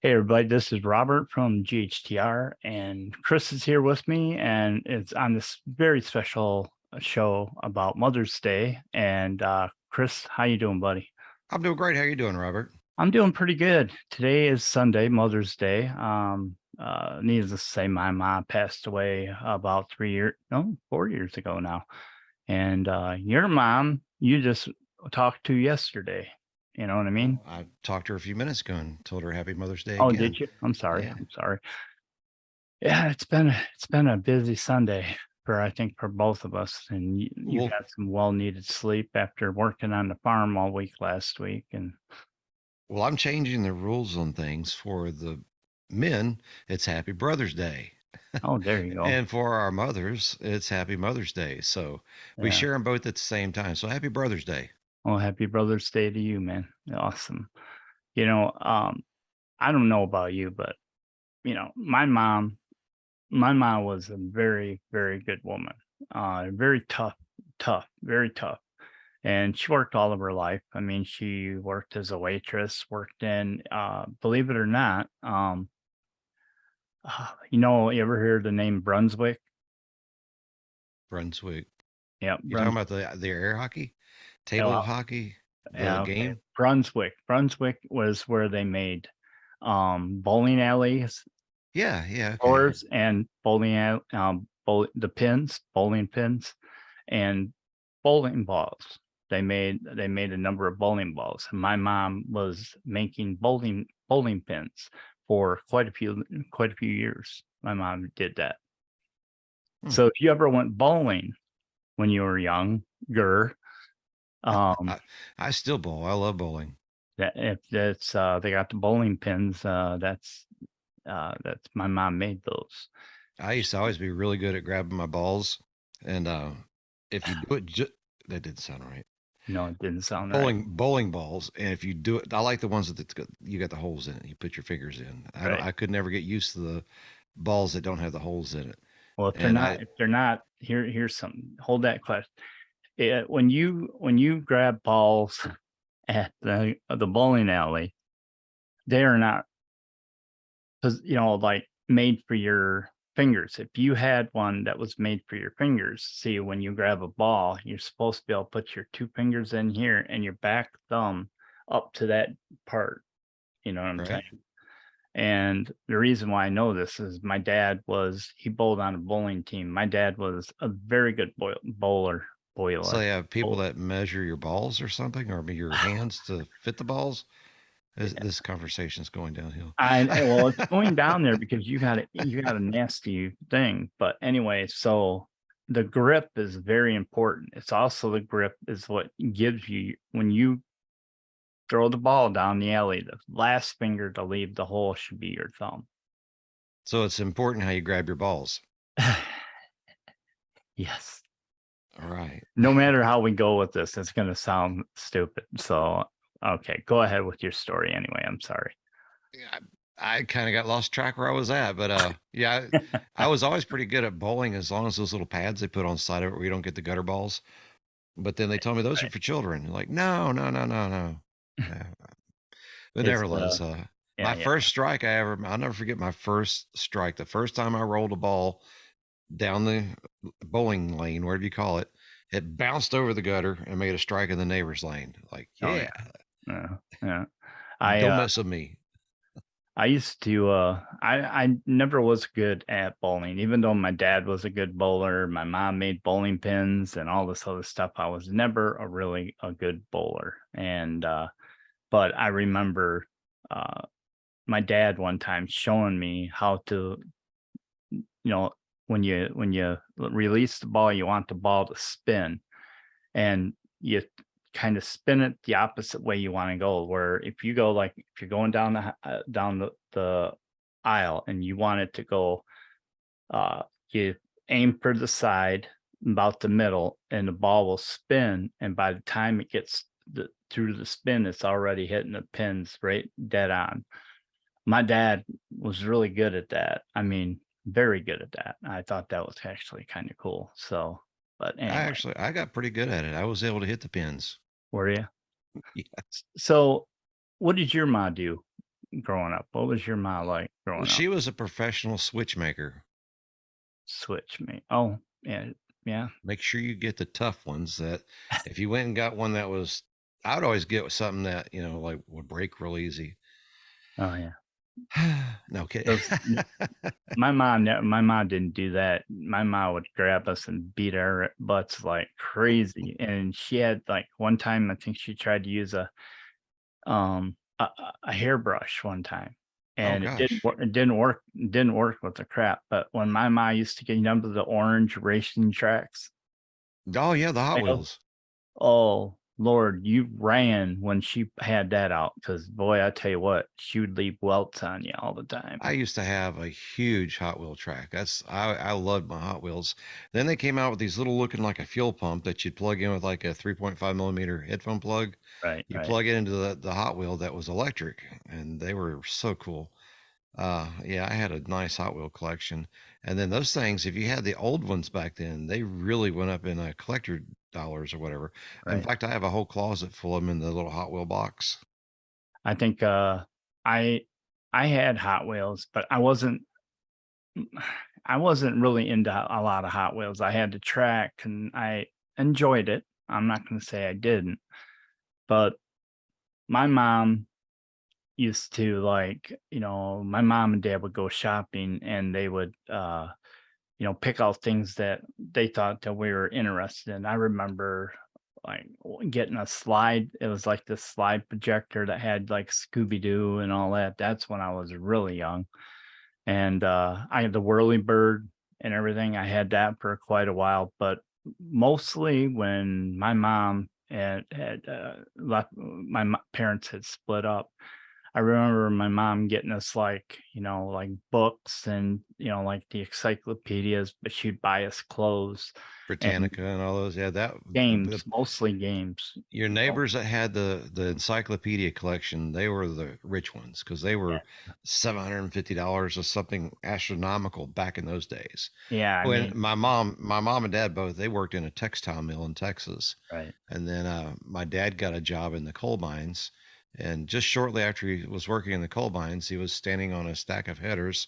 Hey everybody, this is Robert from Ghtr, and Chris is here with me, and it's on this very special show about Mother's Day. And Chris, how you doing, buddy? I'm doing great. How you doing, Robert? I'm doing pretty good. Today is Sunday, Mother's Day. Needless to say, my mom passed away about 3 years, no, 4 years ago now. And your mom, you just talked to yesterday. You know what I mean? Well, I talked to her a few minutes ago and told her Happy Mother's Day Oh, again. did you? I'm sorry. Yeah. I'm sorry. Yeah, it's been a busy Sunday for I think for both of us, and you Well, got some well-needed sleep after working on the farm all week last week, and well, I'm changing the rules on things for the men. It's Happy Brother's Day, oh, there you go. and for our mothers, it's Happy Mother's Day. So we Yeah. share them both at the same time. So Happy Brother's Day. Well, happy Brother's Day to you, man. Awesome. You know, I don't know about you, but my mom was a very, very good woman. Very tough, very tough. And she worked all of her life. I mean, she worked as a waitress, worked in, believe it or not, you ever hear the name Brunswick? Brunswick. Yeah, You talking Brunswick. about the air hockey, table Yeah, hockey, the yeah, okay. game? Brunswick. Brunswick was where they made bowling alleys, Yeah, yeah, okay. floors, and the pins, bowling pins, and bowling balls. They made a number of bowling balls. My mom was making bowling pins for quite a few years. My mom did that. Hmm. So if you ever went bowling when you were younger, um, I I still bowl. I love bowling. that if that's they got the bowling pins, that's my mom made those. I used to always be really good at grabbing my balls, and if you do it, that didn't sound right. No, it didn't sound right. Bowling balls, and if you do it, I like the ones that you got the holes in it. You put your fingers in. Right. I could never get used to the balls that don't have the holes in it. Well, And I if they're not, here's something. Hold that question. When you grab balls at the bowling alley, they are not, because like made for your fingers. If you had one that was made for your fingers, see, when you grab a ball, you're supposed to be able to put your two fingers in here and your back thumb up to that part. You know what I'm saying? right. And the reason why I know this is my dad he bowled on a bowling team. My dad was a very good So boiler. they have people Bowler. that measure your balls or something, or your hands to fit the balls. This conversation is going downhill. Well, it's going down there because you got a nasty thing. But anyway, so the grip is very important. It's also the grip is what gives you when you throw the ball down the alley, the last finger to leave the hole should be your thumb. So it's important how you grab your balls. Yes. All right. No matter how we go with this, it's gonna sound stupid. So okay, go ahead with your story anyway. I'm sorry. Yeah, I kind of got lost track where I was at, but yeah, I was always pretty good at bowling as long as those little pads they put on the side of it where you don't get the gutter balls. But then they told me those are Right. for children. Like, no, no, no, no, no. Yeah, but It's nevertheless, yeah, my yeah. first strike I'll never forget my first strike. The first time I rolled a ball down the bowling lane, whatever you call it, it bounced over the gutter and made a strike in the neighbor's lane. Like, Oh yeah, yeah. Yeah. Yeah. I don't mess with me. I used to I never was good at bowling, even though my dad was a good bowler, my mom made bowling pins and all this other stuff. I was never a good bowler. And but I remember uh my dad one time showing me how to, you know, when you release the ball, you want the ball to spin, and you kind of spin it the opposite way you want to go. Where if you go like if you're going down the aisle and you want it to go, you aim for the side, about the middle, and the ball will spin. And by the time it gets through the spin, it's already hitting the pins right dead on. My dad was really good at that. I mean, very good at that. I thought that was actually kind of cool. So, but anyway, I got pretty good at it. I was able to hit the pins. were you? Yeah. So, what did your ma do? growing up? What was your ma like Well, growing up? she was a professional switch maker. Switch me. Oh, yeah, yeah. Make sure you get the tough ones that if you went and got one that was, I'd always get something that, like would break real easy. Oh, yeah. No kidding. Those my mom didn't do that. My mom would grab us and beat our butts like crazy, and she had, like, one time, I think she tried to use a hairbrush one time, Oh and gosh. it didn't work with the crap, but when my mom used to get, the orange racing tracks, Oh yeah, the Hot well, Wheels. oh, Lord, you ran when she had that out, because boy, I tell you what, she would leave welts on you all the time. I used to have a huge Hot Wheel track. I loved my Hot Wheels. Then they came out with these little looking like a fuel pump that you'd plug in with like a 3.5 millimeter headphone plug. Right, You right. plug it into the Hot Wheel that was electric, and they were so cool. Yeah, I had a nice Hot Wheel collection. And then those things, if you had the old ones back then, they really went up in collector dollars or whatever. In Right. fact, I have a whole closet full of them in the little Hot Wheel box. I think, I I had Hot Wheels, but I wasn't really into a lot of Hot Wheels. I had the track and I enjoyed it. I'm not gonna say I didn't, but my mom used to, like, my mom and dad would go shopping and they would, pick out things that they thought that we were interested in. I remember, like, getting a slide. It was like this slide projector that had, like, Scooby Doo and all that. That's when I was really young, and, I had the whirly bird and everything. I had that for quite a while, but mostly when my mom had, left my parents had split up, I remember my mom getting us, like, like, books and, like, the encyclopedias, but she'd buy us clothes and Britannica and all those. Yeah, games, mostly games. your neighbors that had the encyclopedia collection, they were the rich ones because they Yeah, were $750 or something astronomical back in those days. yeah, I When mean, my mom and dad both, they worked in a textile mill in Texas, right. and then my dad got a job in the coal mines. And just shortly after he was working in the coal mines, he was standing on a stack of headers,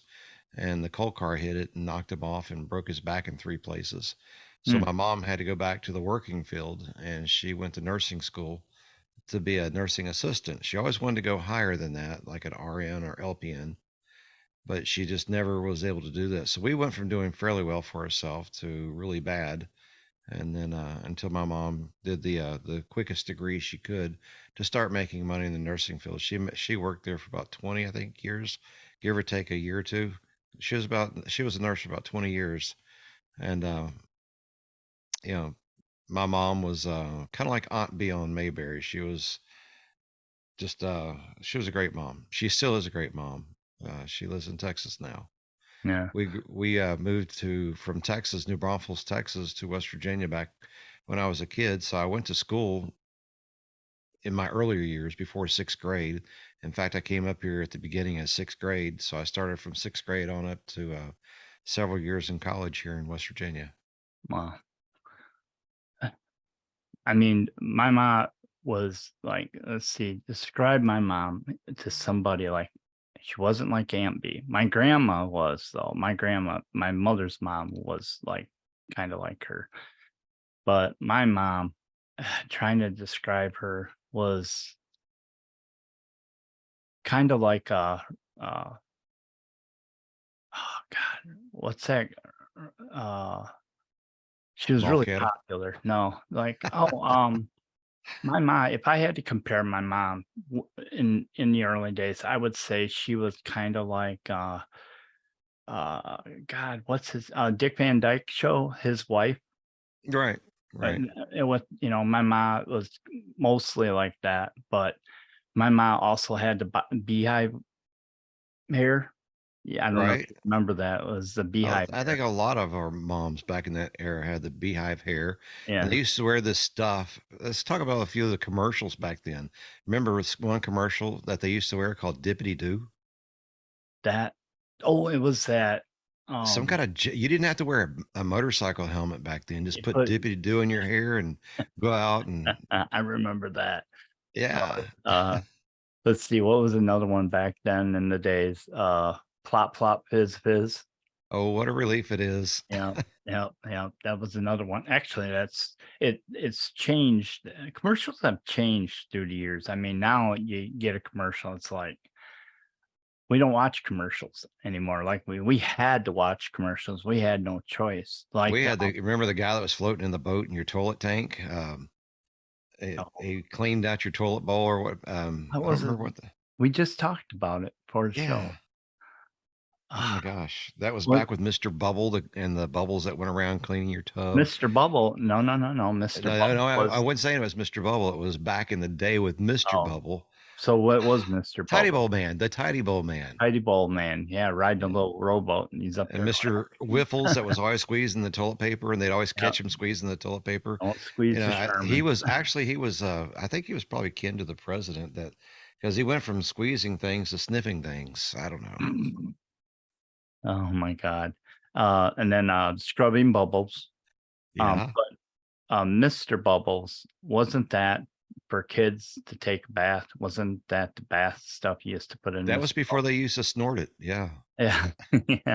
and the coal car hit it and knocked him off and broke his back in three places. So Mm, my mom had to go back to the working field, and she went to nursing school to be a nursing assistant. She always wanted to go higher than that, like an RN or LPN, but she just never was able to do that. So we went from doing fairly well for herself to really bad. And then until my mom did the quickest degree she could to start making money in the nursing field. She worked there for about 20, I think, years, give or take a year or two. She was a nurse for about 20 years, and you know my mom was kind of like Aunt B on Mayberry. Just she was a great mom. She still is a great mom. She lives in Texas now. yeah. We moved to from Texas, New Braunfels, Texas, to West Virginia back when I was a kid. So I went to school in my earlier years before sixth grade. In fact, I came up here at the beginning of sixth grade, so I started from sixth grade on up to several years in college here in West Virginia. Well, I mean, my mom was like, let's see, describe my mom to somebody like she wasn't like Aunt B. My grandma was though. My mother's mom was like kind of like her. But my mom, trying to describe her was kind of like oh God, what's that? Uh she was really Volker, popular. No, like, my mom, if I had to compare my mom in the early days, I would say she was kind of like uh God, what's his Dick Van Dyke Show, his wife. right, right, It was, my mom was mostly like that, but my mom also had the beehive hair. Yeah, I don't know if right. you remember that. It was the beehive I hair. think a lot of our moms back in that era had the beehive hair, and they Yeah, used to wear this stuff. Let's talk about a few of the commercials back then. Remember one commercial that they used to wear called Dippity Doo? that. Oh, it was that. Some kind of you didn't have to wear a motorcycle helmet back then. Just You put put. Dippity Doo in your hair and go out and I remember that. yeah. Let's see, what was another one back then in the days? Plop Plop Fizz Fizz. Oh, what a relief it is. Yeah, yeah, yeah, that was another one. Actually, it's changed. Commercials have changed through the years. I mean, now you get a commercial, it's like we don't watch commercials anymore. Like we had to watch commercials. We had no choice. We Like, had the remember the guy that was floating in the boat in your toilet tank? oh, He cleaned out your toilet bowl or what? what I don't was it? remember what the We just talked about it for the yeah. show. Oh my gosh, that was What back with Mr. Bubble and the bubbles that went around cleaning your tub. Mr. Bubble? No, no, no, no. Mr. No, Bubble I was wasn't saying it was Mr. Bubble. It was back in the day with Mr. oh, Bubble, so what was Mr. Tidy Bubble? Bowl Man, the Tidy Bowl Man, Tidy Bowl Man. Yeah, riding a yeah. little rowboat and he's up And there Mr. Whiffles that was always squeezing the toilet paper, and they'd always yeah, catch him squeezing the toilet paper. don't You squeeze know, the he Sherman. was actually he was I think he was probably kin to the president that because he went from squeezing things to sniffing things. I don't know. Oh my God. And then scrubbing bubbles. Yeah, Mr. Bubbles, wasn't that for kids to take a bath? Wasn't that the bath stuff you used to put in that was Mr. before they Bubbles? used to snort it. Yeah, Yeah.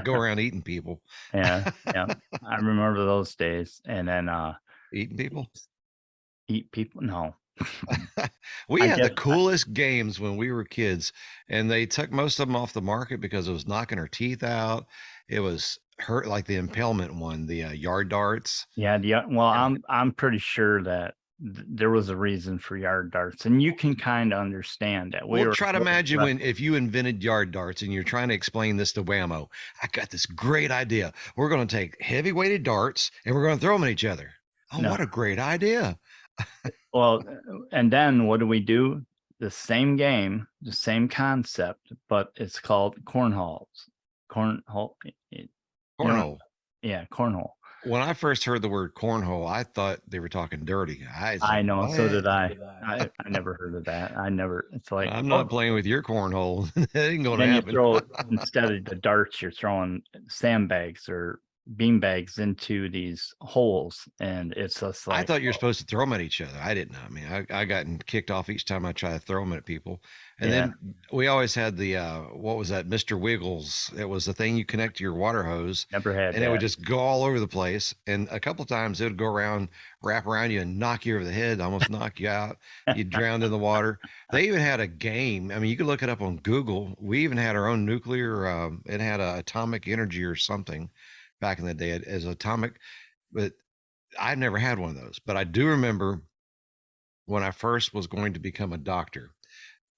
go Yeah. around eating people, Yeah. Yeah. I remember those days. And then eating people. eat people. No. We I had guess the coolest games when we were kids, and they took most of them off the market because it was knocking our teeth out. It was hurt like the impalement one, the yard darts. yeah, well, And I'm pretty sure that there was a reason for yard darts, and you can kind of understand that. We well, were try to really imagine when aggressive. if you invented yard darts and you're trying to explain this to Whammo. I got this great idea. We're going to take heavy weighted darts and we're going to throw them at each other. Oh, No. what a great idea! Well, and then what do we do? The same game, the same concept, but it's called cornholes. Cornhole, you know, Cornhole. yeah, cornhole. When I first heard the word cornhole, I thought they were talking dirty. I I said, know, so "What? did I. I never heard of that. I never. It's like, I'm not oh, playing with your cornhole. That ain't going and to then you happen." throw it instead of the darts, you're throwing sandbags or bean bags into these holes, and it's just I like, thought you were oh, supposed to throw them at each other. I didn't know. I mean, I gotten kicked off each time I try to throw them at people. And yeah, then we always had the what was that, Mr. Wiggles? It was the thing you connect to your water hose, never had and it would that. just go all over the place. And a couple of times it would go around, wrap around you, and knock you over the head, almost knock you out. You drowned in the water. They even had a game. I mean, you could look it up on Google. We even had our own nuclear. It had a atomic energy or something back in the day as atomic, but I've never had one of those, but I do remember when I first was going to become a doctor,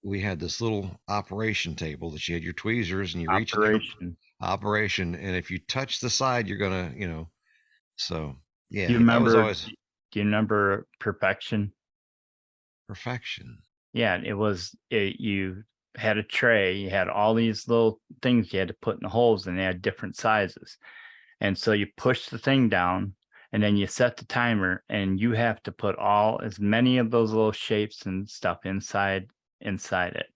we had this little operation table that you had your tweezers and you reach in there, Operation. operation, and if you touch the side, you're gonna, so Do you yeah, that was remember? always Do you remember Perfection? perfection. Yeah, you had a tray, you had all these little things you had to put in the holes, and they had different sizes. And so you push the thing down, and then you set the timer, and you have to put all as many of those little shapes and stuff inside it.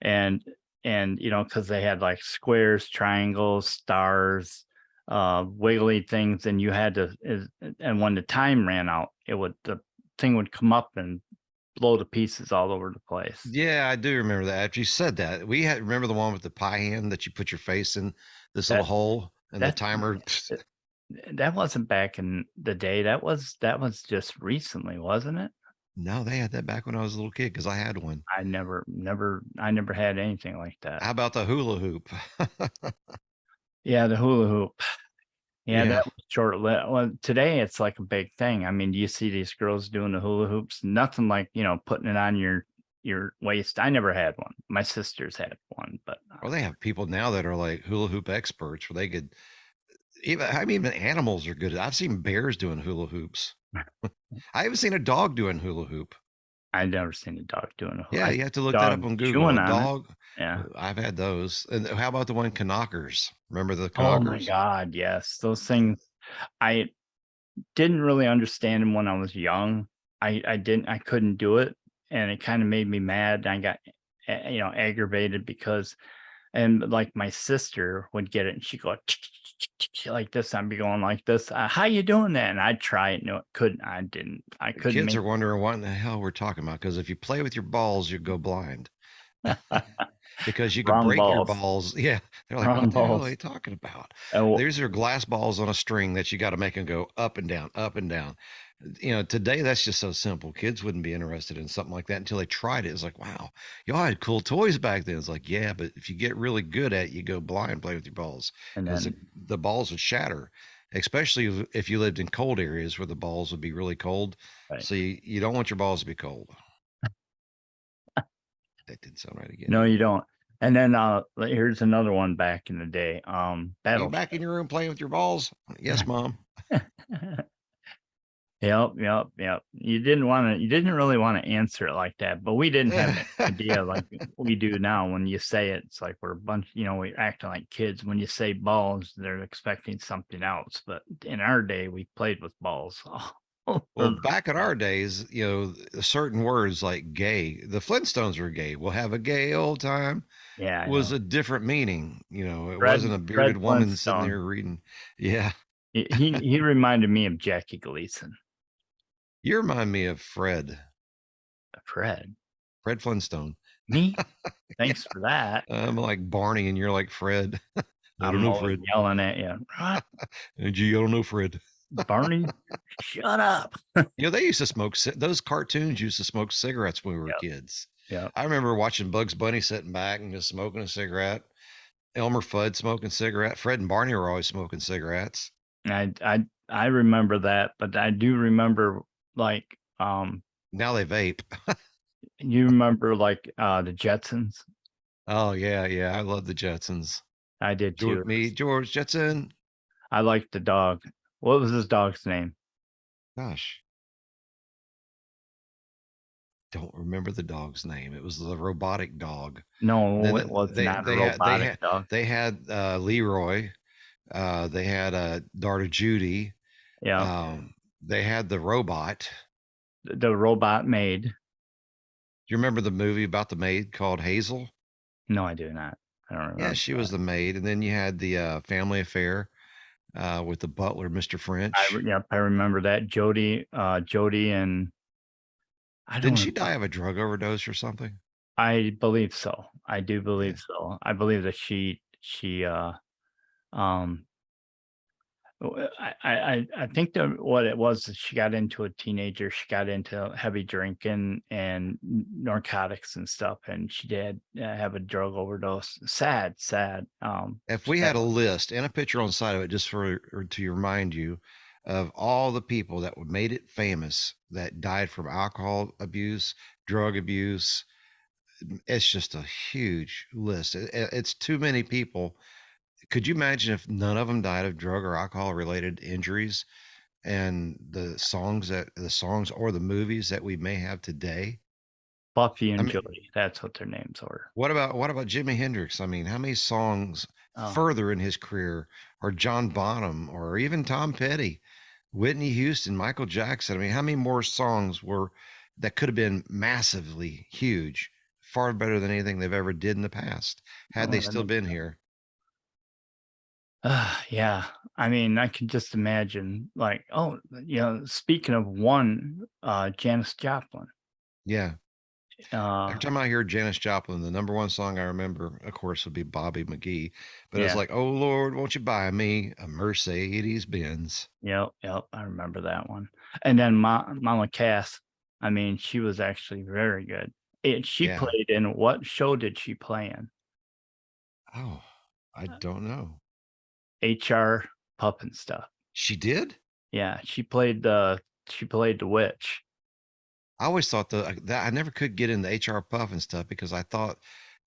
And because they had like squares, triangles, stars, wiggly things, and you had to and when the time ran out, the thing would come up and blow to pieces all over the place. Yeah, I do remember that. After you said that, we had remember the one with the pie hand that you put your face in this little That hole and the that timer. that wasn't back in the day. That was just recently, wasn't it? No, they had that back when I was a little kid because I had one. I never had anything like that. How about the hula hoop? Yeah, the hula hoop. Yeah, Yeah. that was short lived. Well, today it's like a big thing. I mean, do you see these girls doing the hula hoops? Nothing like, putting it on your waist. I never had one. My sisters had one, but Well, they have people now that are like hula hoop experts where they could even animals are good. I've seen bears doing hula hoops. I haven't seen a dog doing hula hoop. I've never seen a dog doing a hula. Yeah, I you have to look that up dog on Google. chewing A on it. dog. Yeah. I've had those. And how about the one knockers? Remember the Oh my knockers? God, yes. Those things I didn't really understand them when I was young. I couldn't do it, and it kind of made me mad. I got aggravated because and like my sister would get it and she'd go like this. I'd be going like this. How you doing that? And I'd try it. No, I couldn't Kids make are wondering what in the hell we're talking about because if you play with your balls, you go blind. because you could Wrong break your balls. balls. Yeah, they're like, Wrong "What the hell are balls. they talking about?" Oh, These are glass balls on a string that you got to make them go up and down, up and down. Today that's just so simple. Kids wouldn't be interested in something like that until they tried it. It's like, wow, y'all had cool toys back then. It's like, yeah, but if you get really good at it, you go blind play with your balls and because then the balls would shatter, especially if you lived in cold areas where the balls would be really cold. right. So you don't want your balls to be cold. That didn't sound right again, No, did you it? don't. And then here's another one back in the day. Are you back in your room playing with your balls? Yes, mom. Battleship. Yep, yep, yep. You didn't really want to answer it like that, but we didn't have an idea like we do now. When you say it, it's like we're a bunch, we're acting like kids. When you say balls, they're expecting something else. But in our day, we played with balls. Well, back in our days, certain words like gay, the Flintstones were gay. We'll have a gay old time Yeah, I was know. a different meaning. It wasn't Fred a bearded Fred woman sitting Flintstone. there reading. Yeah. He reminded me of Jackie Gleason. You remind me of Fred, Fred Flintstone. me? Yeah. Thanks for that. I'm like Barney and you're like Fred. I don't I'm know, always Fred. yelling at you. What, Gee, I don't know, Fred. Barney? Shut up. They used to smoke, those cartoons used to smoke cigarettes when we were Yep, kids. yep. I remember watching Bugs Bunny sitting back and just smoking a cigarette. Elmer Fudd smoking cigarette. Fred and Barney were always smoking cigarettes. I remember that, but I do remember like Now they vape. you remember like the Jetsons? Oh yeah, yeah. I love the Jetsons. I did too. George Jetson. I liked the dog. What was his dog's name? Gosh, don't remember the dog's name. It was the robotic dog. No, it Then was they not a they had they robotic had dog. they had Leroy. They had daughter Judy. Yeah, Um, they had the robot. the robot maid. Do you remember the movie about the maid called Hazel? No, I do not. I don't Yeah, remember she was that. the maid. And then you had the Family Affair with the butler, Mr. French. Yep, I remember that. Jody, and I Didn't don't. she die of a drug overdose or something? I believe so. I do Yeah. believe so. I believe that she um I think that what it was is she got into a teenager, she got into heavy drinking and narcotics and stuff, and she did have a drug overdose. Sad, sad. If we Sad. had a list and a picture on the side of it just to remind you of all the people that made it famous that died from alcohol abuse, drug abuse, it's just a huge list. It's too many people. Could you imagine if none of them died of drug or alcohol related injuries and the songs or the movies that we may have today? Buffy I and mean, Jody. That's what their names were. what about Jimi Hendrix? I mean, how many songs Oh, further in his career, or John Bonham, or even Tom Petty, Whitney Houston, Michael Jackson? I mean, how many more songs were that could have been massively huge, far better than anything they've ever did in the past, had they oh, still been here? yeah. I mean, I can just imagine like, oh, speaking of one, Janis Joplin. Yeah. Uh, Every time I hear Janis Joplin, the number one song I remember, of course, would be Bobby McGee. But it's yeah. like, oh Lord, won't you buy me a Mercedes Benz? Yep, yep, I remember that one. And then Mama Cass, I mean, she was actually very good. She Yeah. played in what show did she play in? Oh, I don't know. HR Pup and stuff. She did? Yeah, she played the witch. I always thought that I never could get into HR Puff and stuff because I thought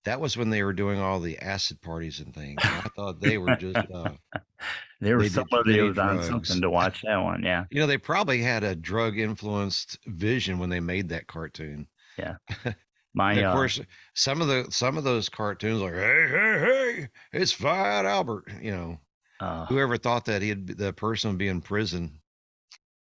that was when they were doing all the acid parties and things. And I thought they were just There was they did too somebody who many was on something drugs. to watch that one. Yeah, They probably had a drug influenced vision when they made that cartoon. yeah. And My of course, some of those cartoons like, hey, hey, hey, it's Fat Albert. uh Whoever thought that the person would be in prison?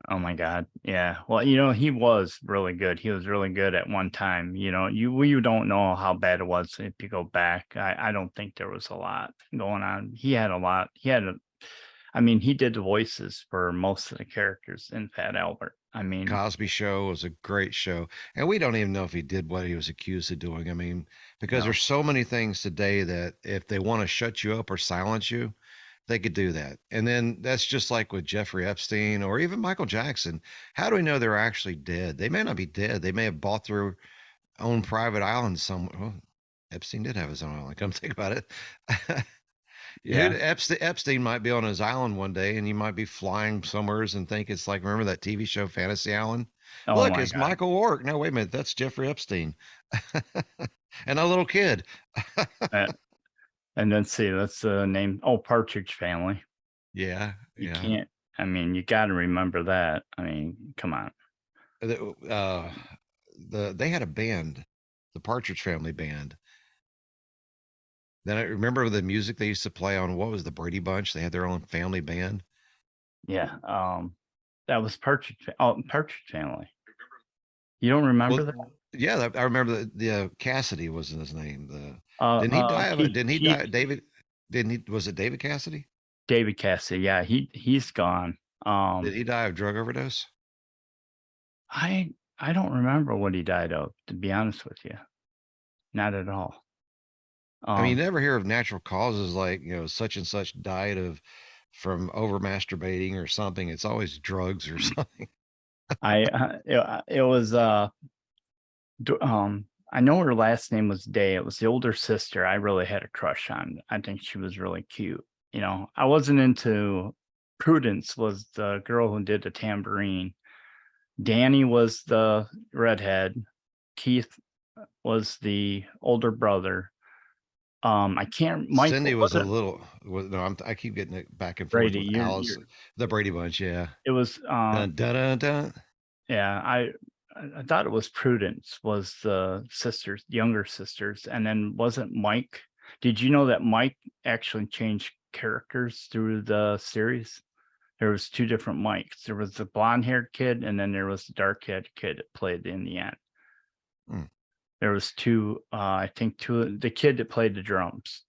oh my God. Yeah. Well, he was really good. He was really good at one time. You don't know how bad it was if you go back. I don't think there was a lot going on. He had a lot. I mean, he did the voices for most of the characters in Fat Albert. I mean, Cosby Show was a great show, and we don't even know if he did what he was accused of doing. I mean, because no. there's so many things today that if they want to shut you up or silence you, they could do that. And then that's just like with Jeffrey Epstein or even Michael Jackson. How do we know they're actually dead? They may not be dead. They may have bought their own private island somewhere. Well, Epstein did have his own island. Come think about it. Yeah. Epstein might be on his island one day, and you might be flying somewheres and think it's like, remember that TV show Fantasy Island? Oh Look, my it's God. Michael Rourke. No, wait a minute, that's Jeffrey Epstein, and a little kid. Uh, and then see, that's the name. Oh, Partridge Family. Yeah, You yeah. can't. I mean, you got to remember that. I mean, come on. The, uh, they had a band, the Partridge Family band. Then I remember the music they used to play on what was the Brady Bunch. They had their own family band. Yeah. That was Partridge Family. You don't remember Well, that? yeah, I remember the Cassidy was his name. The didn't he die of it? Keith, Didn't he die? David didn't he? Was it David Cassidy? David Cassidy. Yeah, he's gone. Did Um, he die of drug overdose? I don't remember what he died of, to be honest with you. Not at all. I mean, you Um, never hear of natural causes like such and such died of from over masturbating or something. It's always drugs or something. it was I know her last name was Day. It was the older sister I really had a crush on. I think she was really cute. I wasn't into Prudence was the girl who did the tambourine. Danny was the redhead. Keith was the older brother. I can't Cindy Michael was a wasn't little. No, I keep getting it back and forth Brady. with You're Alice, the Brady Bunch. Yeah. it was Dun dun dun dun. yeah, I thought it was Prudence was the sisters, younger sisters, and then wasn't Mike? Did you know that Mike actually changed characters through the series? There was two different Mikes. There was the blonde-haired kid, and then there was the dark-haired kid that played in the end. Hmm. There was two, I think two the kid that played the drums,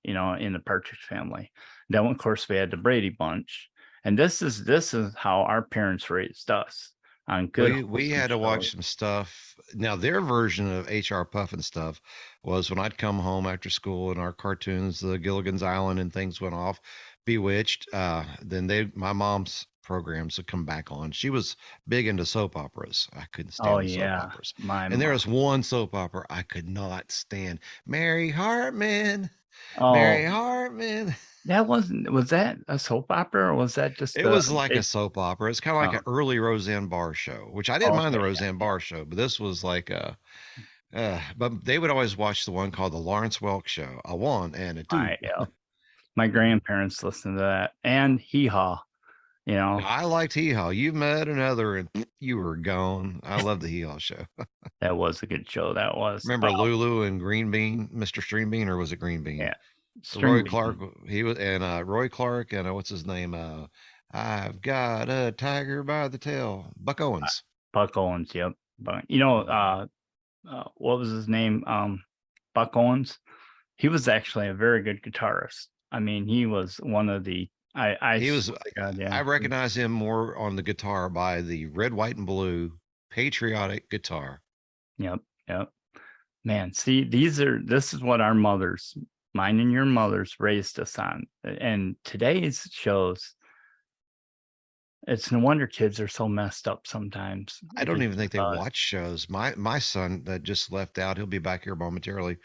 in the Partridge Family. Then, of course, we had the Brady Bunch, and this is how our parents raised us on good, We wholesome had to shows. watch some stuff. Now their version of HR Puff and stuff was when I'd come home after school and our cartoons, the Gilligan's Island and things went off, Bewitched. Then my mom's programs would come back on. She was big into soap operas. I couldn't Oh, stand the soap yeah. operas. My And there mom. was one soap opera I could not stand. Mary Hartman, Mary Oh, Hartman. that wasn't was that a soap opera, or was that just It a was like a big soap opera. It's kind of like oh, an early Roseanne Barr show, which I didn't mind the okay, Roseanne yeah, Barr show, but this was like but they would always watch the one called the Lawrence Welk Show. A one and a two. yeah. My grandparents listened to that, and Hee Haw, you Now know, I liked Hee Haw. You met another and you were gone. I love the Hee Haw show. that was a good show, that was. Remember Lulu and Green Bean, Mr. Stream Bean, or was it Green Bean? Yeah, String Roy Clark, Bean, he was, and Roy Clark, and what's his name? I've got a tiger by the tail. Buck uh, Owens. Buck Owens, yep, but, what was his name? Buck Owens? He was actually a very good guitarist. I mean, he was one of the I He was, swear to God, yeah. I recognize him more on the guitar by the red, white, and blue patriotic guitar. Yep, yep. Man, see, this is what our mothers, mine and your mothers, raised us on. And today's shows, it's no wonder kids are so messed up sometimes I if you don't even think think they about it. watch shows. My son that just left out, he'll be back here momentarily.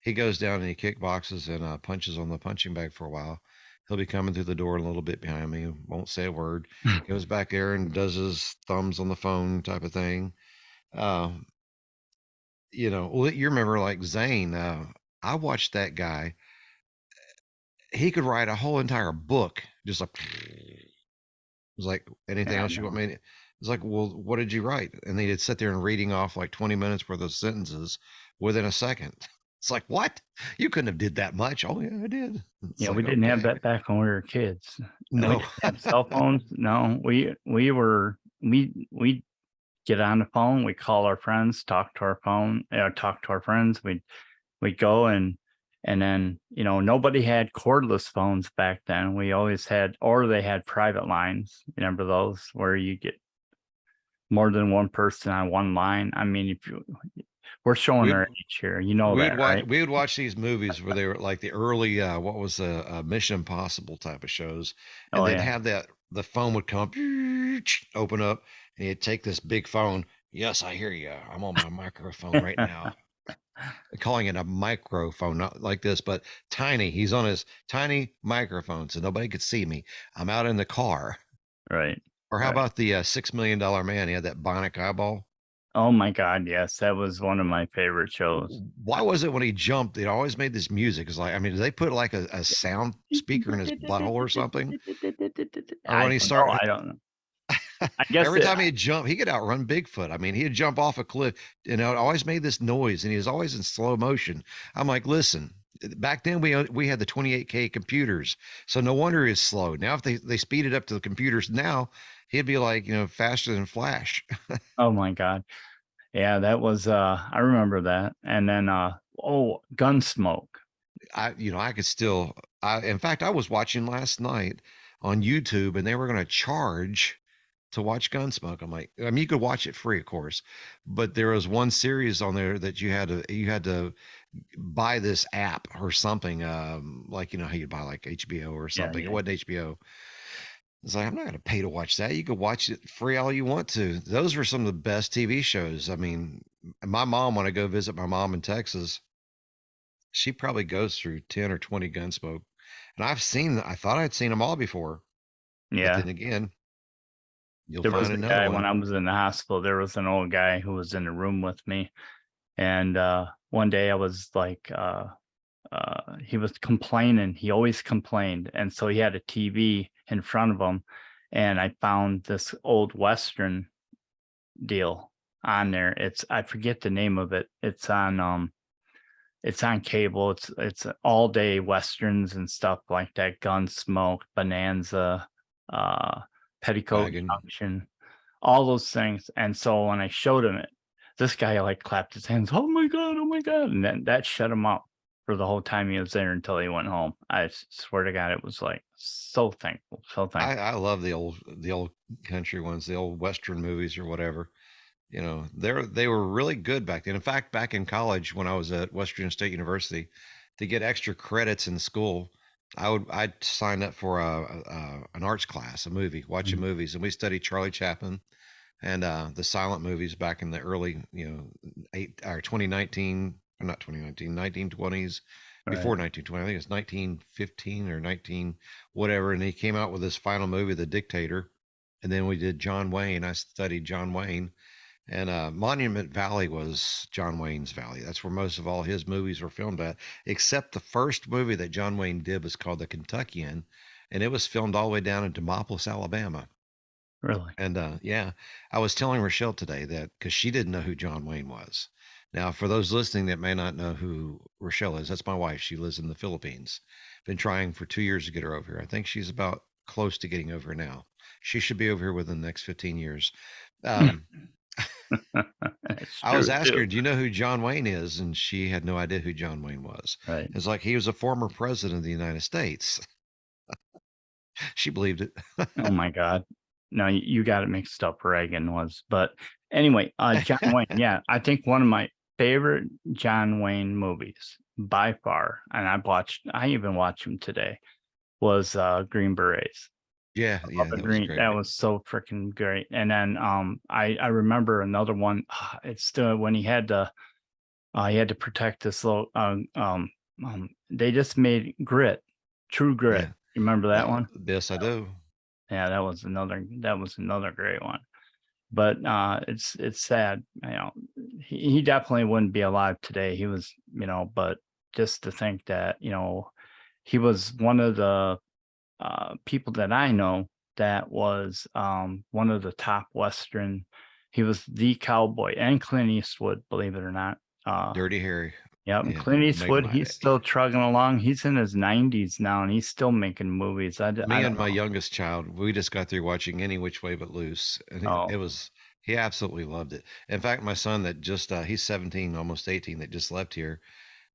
He goes down and he kickboxes and punches on the punching bag for a while. He'll be coming through the door a little bit behind me. Won't say a word. Goes back there and does his thumbs on the phone type of thing. Uh, well, you remember like Zane. I watched that guy. He could write a whole entire book just like was like, anything Yeah, I else you want know. me to? It's like, well, what did you write? And they'd sit there and reading off like 20 minutes worth of sentences within a second. It's like, what? You couldn't have did that much. Oh yeah, I did. It's Yeah, we like, didn't have okay. that back when we were kids. And we No. didn't have cell phones. No, we get on the phone, we call our friends, talk to our phone, talk to our friends. We'd go And then, nobody had cordless phones back then. We always had, or they had private lines. Remember those where you get more than one person on one line? I mean, we're showing We'd our age here. You know that, right? we would watch these movies where they were like the early what was Mission Impossible type of shows, and Oh they'd yeah, have that the phone would come up, open up, and he'd take this big phone. Yes, I hear you. I'm on my microphone right now. Calling it a microphone, not like this, but tiny. He's on his tiny microphone, so nobody could see me. I'm out in the car. right, Or how right. about the $6 Million Man? He had that bionic eyeball. Oh my God, yes, that was one of my favorite shows. Why was it when he jumped, it always made this music? It's like, I mean, did they put like a sound speaker in his butthole or something? Or I when he don't know. started, I don't know. I guess every it. time he'd jump, he could outrun Bigfoot. I mean, he'd jump off a cliff, it always made this noise, and he was always in slow motion. I'm like, listen, back then we had the 28K computers, so no wonder he's slow. Now if they speed it up to the computers now, he'd be like, faster than Flash. Oh my God. Yeah, that was. I remember that. And then, Gunsmoke. I could still. In fact, I was watching last night on YouTube, and they were going to charge to watch Gunsmoke. I'm like, I mean, you could watch it free, of course, but there was one series on there that you had to buy this app or something. Like how you buy like HBO or Yeah, something. It yeah, wasn't HBO. It's like I'm not going to pay to watch that. You could watch it free all you want to. Those were some of the best TV shows. I mean, my mom, when I go visit my mom in Texas, she probably goes through 10 or 20 Gunsmoke. And I thought I'd seen them all before, but yeah. then again, you'll There was find a another guy when one. I was in the hospital. There was an old guy who was in the room with me, and one day I was like, he was complaining. He always complained, and so he had a TV in front of him, and I found this old Western deal on there. I forget the name of it. It's on cable. It's all day westerns and stuff like that. Gunsmoke, Bonanza, uh, Petticoat Wagon. Junction, all those things. And so when I showed him it, this guy like clapped his hands. Oh my god! Oh my god! And then that shut him up for the whole time he was there until he went home. I swear to God, it was like so thankful, so thankful. I love the old country ones, the old Western movies or whatever. They were really good back then. In fact, back in college when I was at Western State University, to get extra credits in school, I'd sign up for an arts class, a movie, watching Mhm. movies, and we studied Charlie Chaplin and the silent movies back in the early, 2019, or not 2019, 1920s, Right, before 1920. I think it's 1915 or 19 whatever. And he came out with his final movie, The Dictator. And then we did John Wayne. I studied John Wayne. And Monument Valley was John Wayne's Valley. That's where most of all his movies were filmed at, except the first movie that John Wayne did was called The Kentuckian, and it was filmed all the way down in Demopolis, Alabama. really. And yeah, I was telling Rochelle today that because she didn't know who John Wayne was. Now, for those listening that may not know who Rochelle is, that's my wife. She lives in the Philippines. Been trying for 2 years to get her over here. I think she's about close to getting over now. She should be over here within the next 15 years. Um, That's I was true asking too. her, "Do you know who John Wayne is?" And she had no idea who John Wayne was. Right. It's like he was a former president of the United States. She believed it. Oh my god. No, you got it mixed up, Reagan was. But anyway, John Wayne, yeah, I think one of my favorite John Wayne movies by far, and I even watched him today, was Green Berets. Yeah, I love yeah, the that was green. great. That was so freaking great. And then I remember another one. It's the when he had to protect this little they just made Grit, True Grit. Yeah, You remember that one? yes, I do. Yeah, that was another great one. But it's sad, he definitely wouldn't be alive today. He was, but just to think that, he was one of the people that I know that was one of the top Western. He was the cowboy and Clint Eastwood, believe it or not. Dirty Harry. Yep, and Yeah, Clint make Eastwood, my he's day. still trugging along. He's in his 90s now, and he's still making movies. I Me don't and my know. youngest child, we just got through watching Any Which Way But Loose, and it Oh, was he absolutely loved it. In fact, my son that just he's 17, almost 18, that just left here.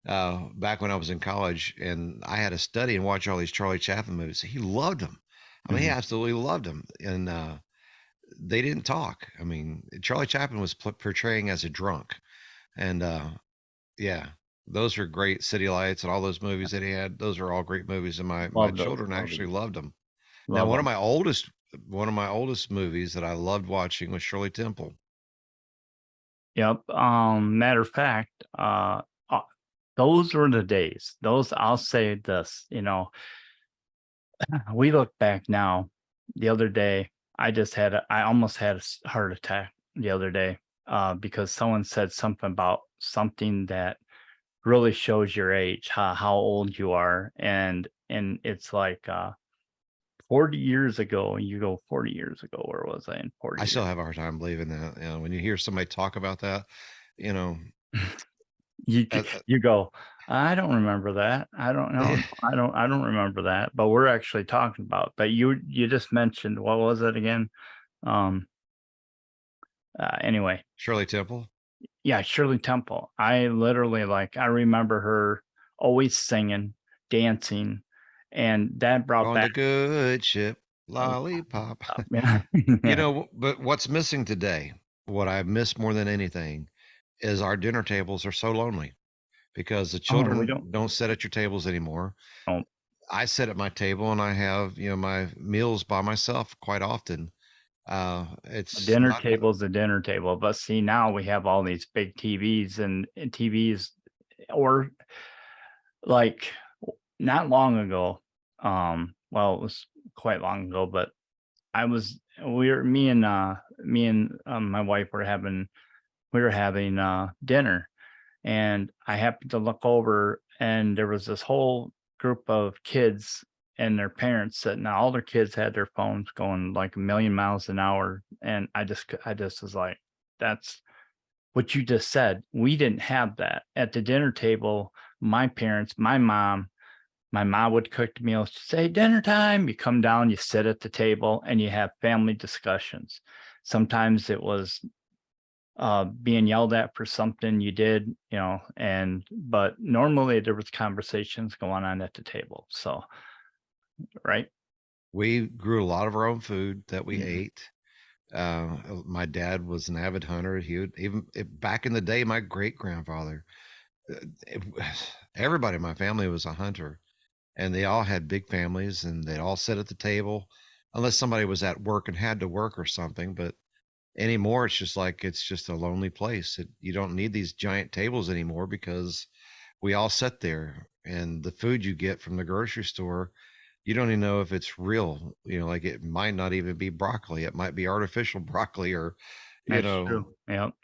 back when I was in college, and I had to study and watch all these Charlie Chaplin movies. He loved them. I mean, he Mhm. absolutely loved them, and they didn't talk. I mean, Charlie Chaplin was portraying as a drunk, and yeah, those are great. City Lights and all those movies that he had. Those are all great movies, and my Love those children actually movies. loved them. Now, Love them. one of my oldest movies that I loved watching was Shirley Temple. Yep. Matter of fact, uh, those were the days. Those I'll say this, we look back now. The other day, I almost had a heart attack the other day, because someone said something about something that really shows your age, how old you are, and it's like 40 years ago. You go 40 years ago. Where was I in 40 I still years? have a hard time believing that. You know, when you hear somebody talk about that, you know, You go, "I don't remember that. I don't know. yeah, I don't remember that." But we're actually talking about but you just mentioned what was it again? Um, anyway, Shirley Temple yeah, Shirley Temple. I literally, I remember her always singing, dancing, and that brought on the back good ship, a lollipop. yeah. You Yeah. know, but what's missing today, what I miss more than anything, is our dinner tables are so lonely because the Oh, we children don't sit at your tables anymore. don't I sit at my table and I have, my meals by myself quite often. a It's dinner not, table is a dinner table, but see, now we have all these big TVs and TVs or like not long ago, well, it was quite long ago, but I was we were me and my wife were having dinner, and I happened to look over and there was this whole group of kids and their parents sitting. All their kids had their phones going like a million miles an hour, and I just was like, that's what you just said. We didn't have that at the dinner table. My parents, my mom would cook the meals. She'd say, "Dinner time." You come down, you sit at the table, and you have family discussions. Sometimes it was being yelled at for something you did, but normally there was conversations going on at the table. So, right? we grew a lot of our own food that we Mhm. ate. My dad was an avid hunter. He would back in the day, my great grandfather, it, everybody in my family was a hunter, and they all had big families, and they'd all sit at the table, unless somebody was at work and had to work or something. But anymore, it's just like it's just a lonely place. You don't need these giant tables anymore because we all sit there, and the food you get from the grocery store, you don't even know if it's real. Like it might not even be broccoli. It might be artificial broccoli or, you That's know, true. Yep.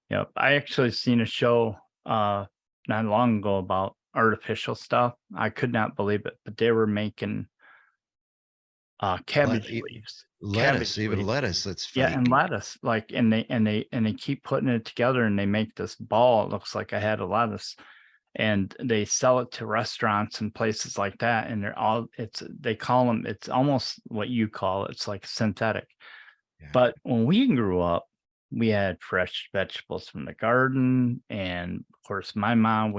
Yep. I actually seen a show not long ago about artificial stuff. I could not believe it, but they were making let, cabbage e- leaves. lettuce, Cabbage even leaves. lettuce that's Yeah, and fake. lettuce, and they keep putting it together and they make this ball. It looks like a head of lettuce, and they sell it to restaurants and places like that. And they call them. It's almost what you call it. It's like synthetic. Yeah. But when we grew up, we had fresh vegetables from the garden, and of course, my mom,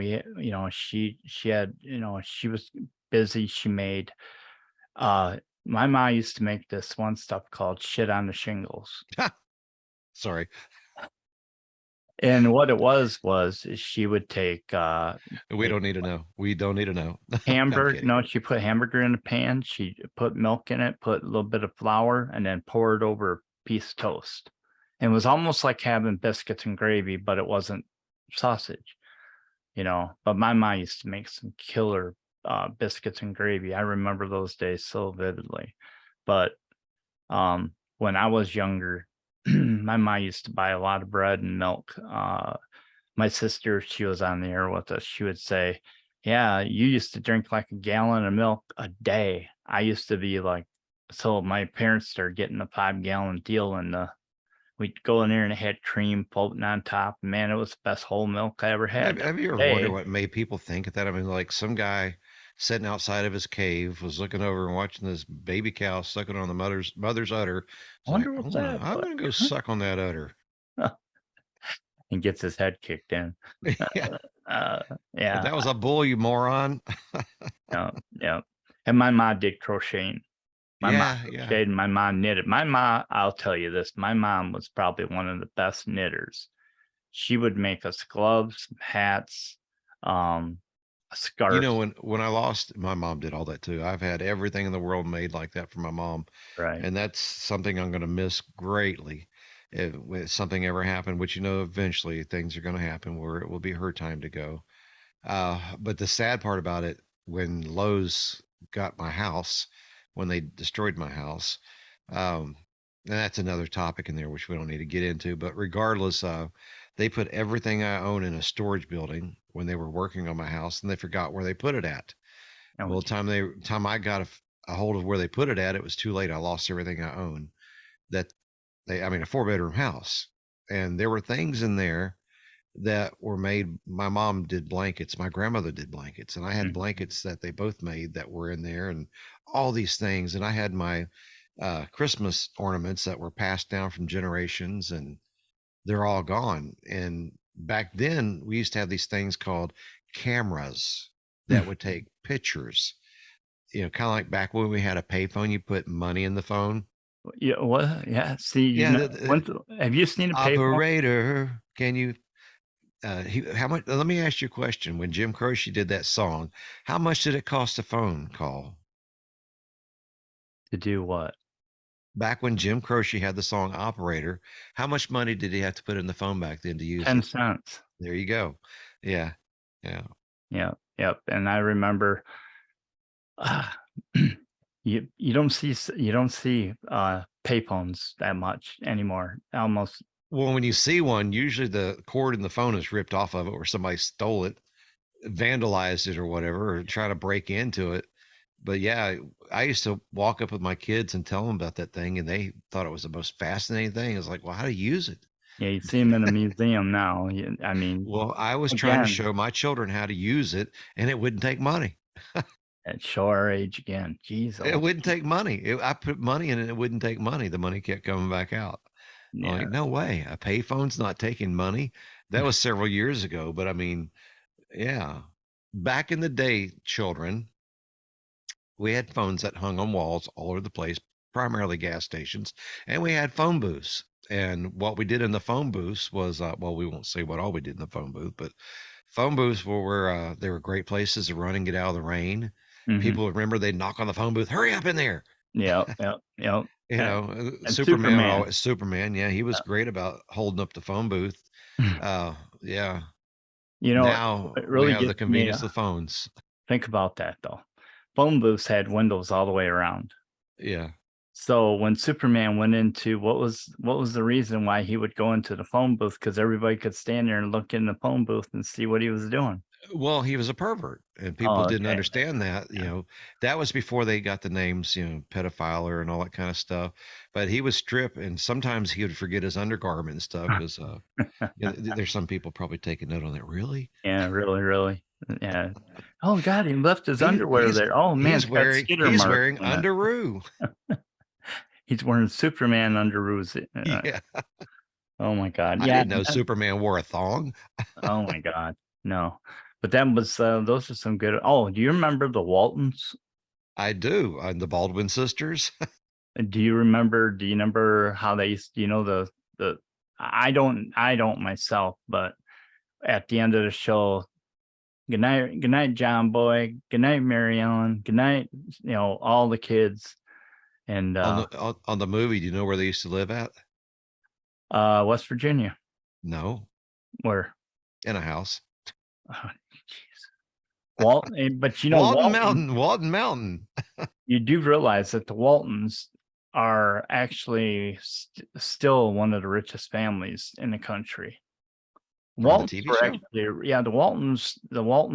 she had, she was busy. She made uh, my mom used to make this one stuff called shit on the shingles. Sorry. And what it was is she would We take don't need to know. We don't need to know. I'm hamburger kidding. no, she put hamburger in a pan, she put milk in it, put a little bit of flour, and then pour it over a piece of toast. And it was almost like having biscuits and gravy, but it wasn't sausage, but my mom used to make some killer, biscuits and gravy. I remember those days so vividly. But when I was younger, my mom used to buy a lot of bread and milk. My sister, she was on the air with us. She would say, "Yeah, you used to drink like a gallon of milk a day." I used to be like, so my parents started getting the 5-gallon deal, and we'd go in there and it had cream floating on top. Man, it was the best whole milk I ever had. Have you ever wondered Day, what made people think that? I mean, like some guy sitting outside of his cave was looking over and watching this baby cow sucking on the mother's udder. I It's like, wonder I'm what gonna that I'm was. gonna go suck on that udder. And gets his head kicked in. Yeah. Uh, yeah, That was a bull, you moron. yeah, yeah. And my mom did crocheting. My mom Yeah, yeah. crocheted, my mom knitted. My mom, I'll tell you this, my mom was probably one of the best knitters. She would make us gloves, hats, um, You know, scarves, when I lost, my mom did all that too. I've had everything in the world made like that for my mom, right? and that's something I'm going to miss greatly. If something ever happened, which you know, eventually things are going to happen where it will be her time to go. But the sad part about it, when Lowe's got my house, when they destroyed my house, um, and that's another topic in there which we don't need to get into. But regardless, they put everything I own in a storage building when they were working on my house, and they forgot where they put it at. Oh, Well, time I got a hold of where they put it at, it was too late. I lost everything I own. That I mean, a 4 bedroom house, and there were things in there that were made. My mom did blankets, my grandmother did blankets, and I had mhm, blankets that they both made that were in there, and all these things. And I had my Christmas ornaments that were passed down from generations, and they're all gone. And back then, we used to have these things called cameras that would take pictures. You know, kind of like back when we had a payphone, you put money in the phone. yeah, what? Yeah, see, you Yeah, know, have you seen a payphone? operator, can you how much? Let me ask you a question. When Jim Croce did that song, how much did it cost a phone call? To do what? Back when Jim Croce had the song Operator, how much money did he have to put in the phone back then to use 10 it? cents. There you go. Yeah, yeah. Yeah, yep, and I remember, ah, you don't see, payphones that much anymore, almost. Well, when you see one, usually the cord in the phone is ripped off of it, or somebody stole it, vandalized it, or whatever, or try to break into it. But yeah, I used to walk up with my kids and tell them about that thing, and they thought it was the most fascinating thing. It's like, well, how do you use it? Yeah, you see them in a museum now, I mean, Well, I was trying to again, show my children how to use it, and it wouldn't take money. at show our age again, jeez, It oh, wouldn't take money. I put money in it, it wouldn't take money. The money kept coming back out. I'm yeah, like, no way. A payphone's not taking money. That was several years ago, but I mean, yeah. Back in the day, children, we had phones that hung on walls all over the place, primarily gas stations, and we had phone booths. And what we did in the phone booths was, well, we won't say what all we did in the phone booth, but phone booths were they were great places to run and get out of the rain. mhm, People remember they'd knock on the phone booth, hurry up in there. yep, yep, yep, You and know, and Superman would Superman, always Superman, yeah, he was great about holding up the phone booth. Yeah. you know, Now it we really have the gets me, convenience of phones. think about that, though. Phone booths had windows all the way around. Yeah. So when Superman went into what was the reason why he would go into the phone booth? Because everybody could stand there and look in the phone booth and see what he was doing. Well, he was a pervert, and people Oh, didn't okay. understand that. You Yeah. know, that was before they got the names, pedophile and all that kind of stuff. But he was stripped, and sometimes he would forget his undergarment and stuff because there's some people probably taking note on that. Really? Yeah, really, really. Yeah. Oh god, he left his He underwear he's there. Oh man, he's it's got wearing skitter he's marks wearing on it. underoo. He's wearing Superman underoos. Yeah, Oh my god. I Yeah. didn't know Superman wore a thong. Oh my god. No. But that was those are some good. Oh, do you remember the Waltons? I do. The Baldwin sisters. Do you remember how they used, you know, the I don't myself, but at the end of the show, good night, John Boy, good night, Mary Ellen, good night, you know, all the kids and On the movie. Do you know where they used to live at? West Virginia, No, where in a house. oh, jeez. Walton, but you know, Walton Walton, Mountain. Walton Mountain you do realize that the Waltons are actually still one of the richest families in the country. from the Waltons TV were show. actually, yeah, the Walton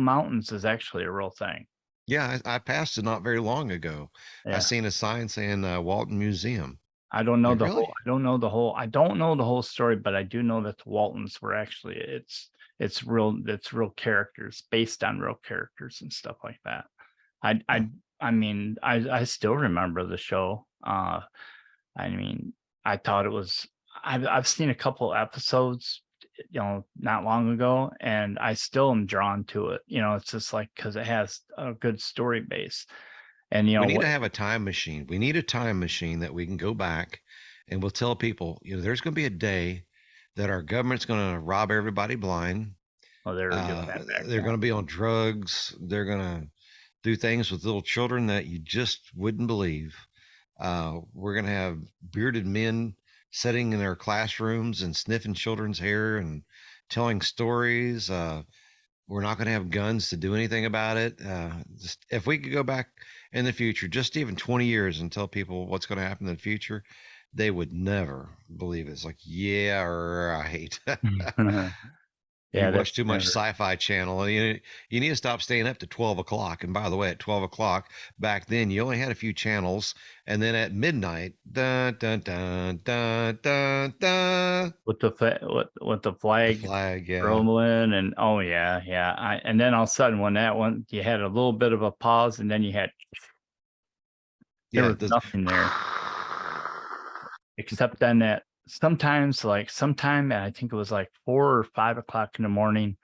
Mountains is actually a real thing. Yeah, I passed it not very long ago. I Yeah. seen a sign saying Walton Museum. I Like, really? I don't know the whole story, but I do know that the Waltons were actually it's real characters based on real characters and stuff like that. I Huh. I I mean, I still remember the show. I mean, I thought it was I've seen a couple episodes. not long ago, and I still am drawn to it. It's just like because it has a good story base, and We need what. to have a time machine. We need a time machine that we can go back and we'll tell people, there's going to be a day that our government's going to rob everybody blind. Well, they were doing that back They're then. going to be on drugs. They're going to do things with little children that you just wouldn't believe. We're going to have bearded men sitting in their classrooms and sniffing children's hair and telling stories. We're not going to have guns to do anything about it. Just, if we could go back in the future, just even 20 years, and tell people what's going to happen in the future, they would never believe it. It's like, yeah, right. You Yeah, watch that's too much never. Sci-Fi Channel, and you need to stop staying up to 12 o'clock. And by the way, at 12 o'clock back then, you only had a few channels, and then at midnight, dun dun dun dun dun dun, With the the flag flag. Yeah, rumbling, and oh yeah, yeah. And then all of a sudden when that one, you had a little bit of a pause, and then there yeah. was nothing there except then that sometimes, like sometime, I think it was like 4 or 5 o'clock in the morning,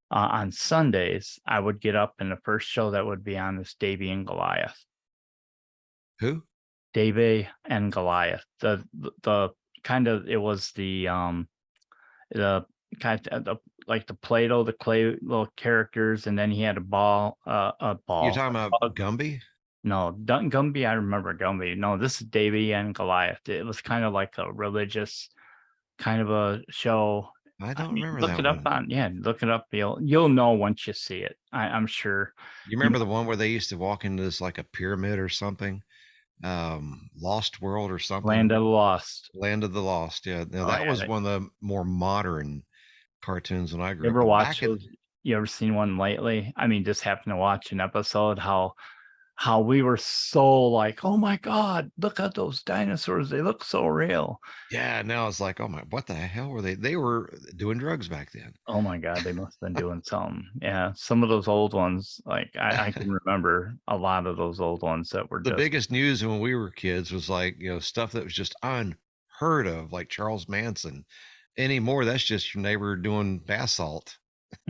on Sundays, I would get up, and the first show that would be on is Davy and Goliath. Who? Davy and Goliath. The kind of, it was the kind of like the Play-Doh, the clay little characters, and then he had You're talking a about bug. Gumby? No, Dun Gumby, I remember Gumby. No, this is Davy and Goliath. It was kind of like a religious kind of a show. I I don't mean, remember look that it up one. on, yeah, look it up. You'll know once you see it. I'm sure. You You remember know, the one where they used to walk into this like a pyramid or something? Lost World or Land something? of the Lost. Land of the Lost. Yeah. Now Oh that was yeah. one of the more modern cartoons when I You grew up. ever But watch back in, those? You ever seen one lately? I mean, just happened to watch an episode, how we were so like, "Oh my god, look at those dinosaurs. They look so real." yeah, now it's like, oh my, what the hell were they? They were doing drugs back then. Oh my god, they must have been doing something. Yeah, some of those old ones, like I can remember a lot of those old ones that were The just. biggest news when we were kids was like, stuff that was just unheard of, like Charles Manson. Anymore, that's just your neighbor doing bath salt.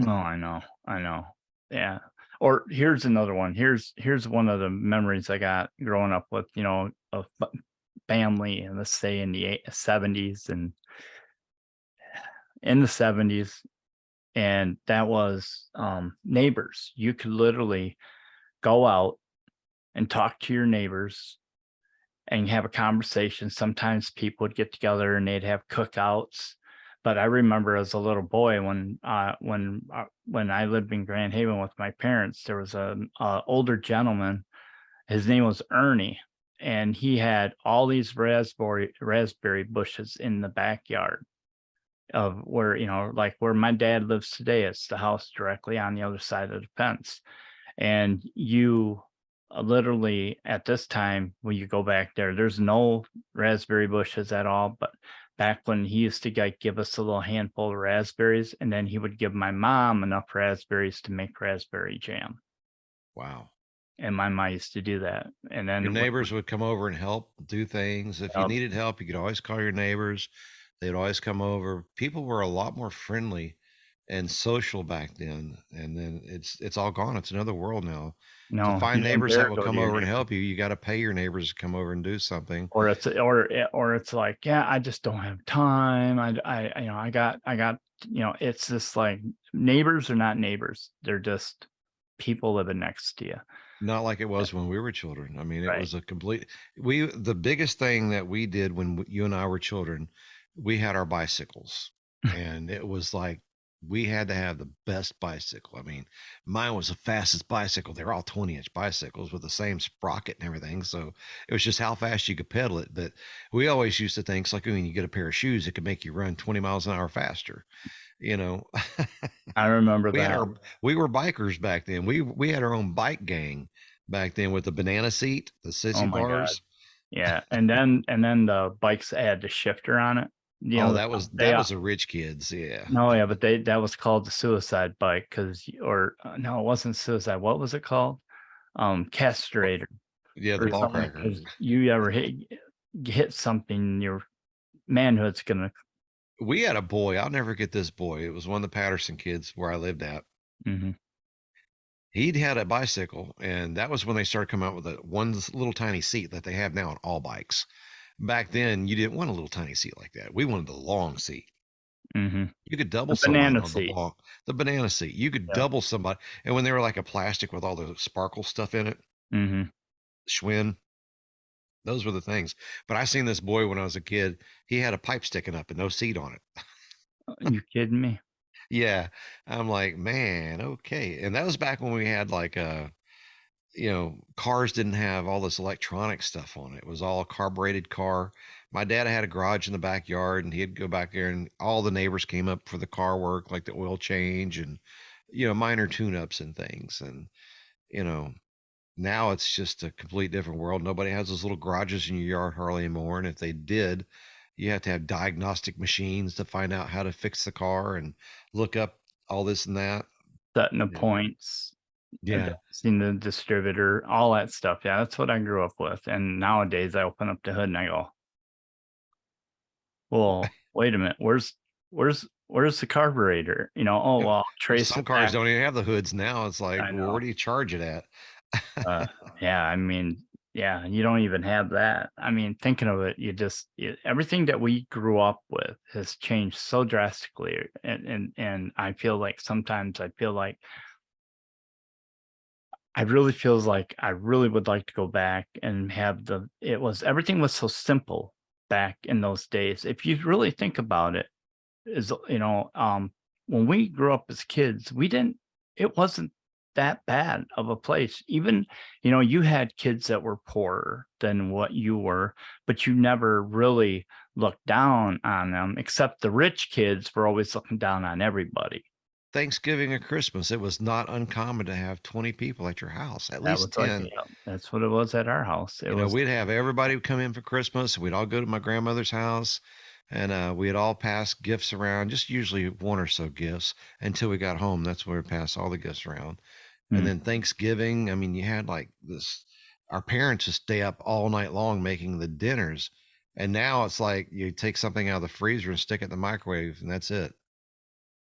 Oh, I know. Yeah. Or here's another one. Here's one of the memories I got growing up with, a family, and let's say in the 70s, and in the 70s, and that was neighbors. You could literally go out and talk to your neighbors and have a conversation. Sometimes people would get together and they'd have cookouts. But I remember as a little boy, when I lived in Grand Haven with my parents, there was a older gentleman. His name was Ernie, and he had all these raspberry bushes in the backyard of where, like where my dad lives today. It's the house directly on the other side of the fence. And you literally, at this time, when you go back there, there's no raspberry bushes at all. But back when he used to give us a little handful of raspberries, and then he would give my mom enough raspberries to make raspberry jam. Wow. And my mom used to do that. And Your then neighbors would come over and help do things. If you uh, needed help, you could always call your neighbors. They'd always come over. People were a lot more friendly and social back then. And then it's all gone. It's another world now. To no, find you don't neighbors that dare will go to come your over and neighbor. help you, you got to pay your neighbors to come over and do something. Or it's like, yeah, I just don't have time. I got, it's just like neighbors are not neighbors. They're just people living next to you. Not like it was when we were children. I mean, it Right. was a complete. The biggest thing that we did when you and I were children, we had our bicycles, and it was like we had to have the best bicycle. I mean, mine was the fastest bicycle. They're all 20-inch bicycles with the same sprocket and everything. So it was just how fast you could pedal it. But we always used to think it's like when you get a pair of shoes, it could make you run 20 miles an hour faster. You know, I remember we had that. our we were bikers back then. We had our own bike gang back then with the banana seat, the Oh sissy my God. bars. Yeah. And then the bikes had the shifter on it. Oh, The, that was they, the rich kids. Yeah. no, yeah, but that was called the suicide bike, or no, it wasn't suicide. What was it called? Castrator Yeah, the or ball something. cracker. Because you ever hit something, your manhood's gonna We had a boy. I'll never get this boy. It was one of the Patterson kids where I lived at. Hmm. He'd had a bicycle, and that was when they started coming out with the one little tiny seat that they have now on all bikes. Back then, you didn't want a little tiny seat like that. We wanted the long seat. Hmm. You could double The somebody banana on seat. the banana seat. You could Yeah. double somebody. And when they were like a plastic with all the sparkle stuff in it, Hmm. Schwinn, those were the things. But I seen this boy when I was a kid. He had a pipe sticking up and no seat on it. You kidding me? Yeah. I'm like, man, okay. And that was back when we had like cars didn't have all this electronic stuff on it. It was all a carbureted car. My dad had a garage in the backyard, and he'd go back there, and all the neighbors came up for the car work, like the oil change and minor tune-ups and things. And you know, now it's just a complete different world. Nobody has those little garages in your yard hardly anymore, and if they did, you have to have diagnostic machines to find out how to fix the car and look up all this and that. Setting the You know, points, yeah. seeing the distributor, all that stuff. Yeah, that's what I grew up with. And nowadays I open up the hood and I go, well, wait a minute, where's the carburetor? Oh, Yeah. well, Well, trace some it cars back. don't even have the hoods now. It's like, I well, where know. do you charge it at? Yeah, I mean, yeah, you don't even have that. I mean, thinking of it, everything that we grew up with has changed so drastically. And I feel like sometimes I really feels like I really would like to go back and have everything was so simple back in those days. If you really think about it, is, when we grew up as kids, it wasn't that bad of a place. Even, you had kids that were poorer than what you were, but you never really looked down on them, except the rich kids were always looking down on everybody. Thanksgiving or Christmas, it was not uncommon to have 20 people at your house, at That least was like, 10. yeah, that's what it was at our house. It was, We'd have everybody come in for Christmas. We'd all go to my grandmother's house, and we'd all pass gifts around, just usually one or so gifts until we got home. That's where we pass all the gifts around. And hmm, then Thanksgiving, I mean, you had like this, our parents just stay up all night long making the dinners. And now it's like you take something out of the freezer and stick it in the microwave, and that's it.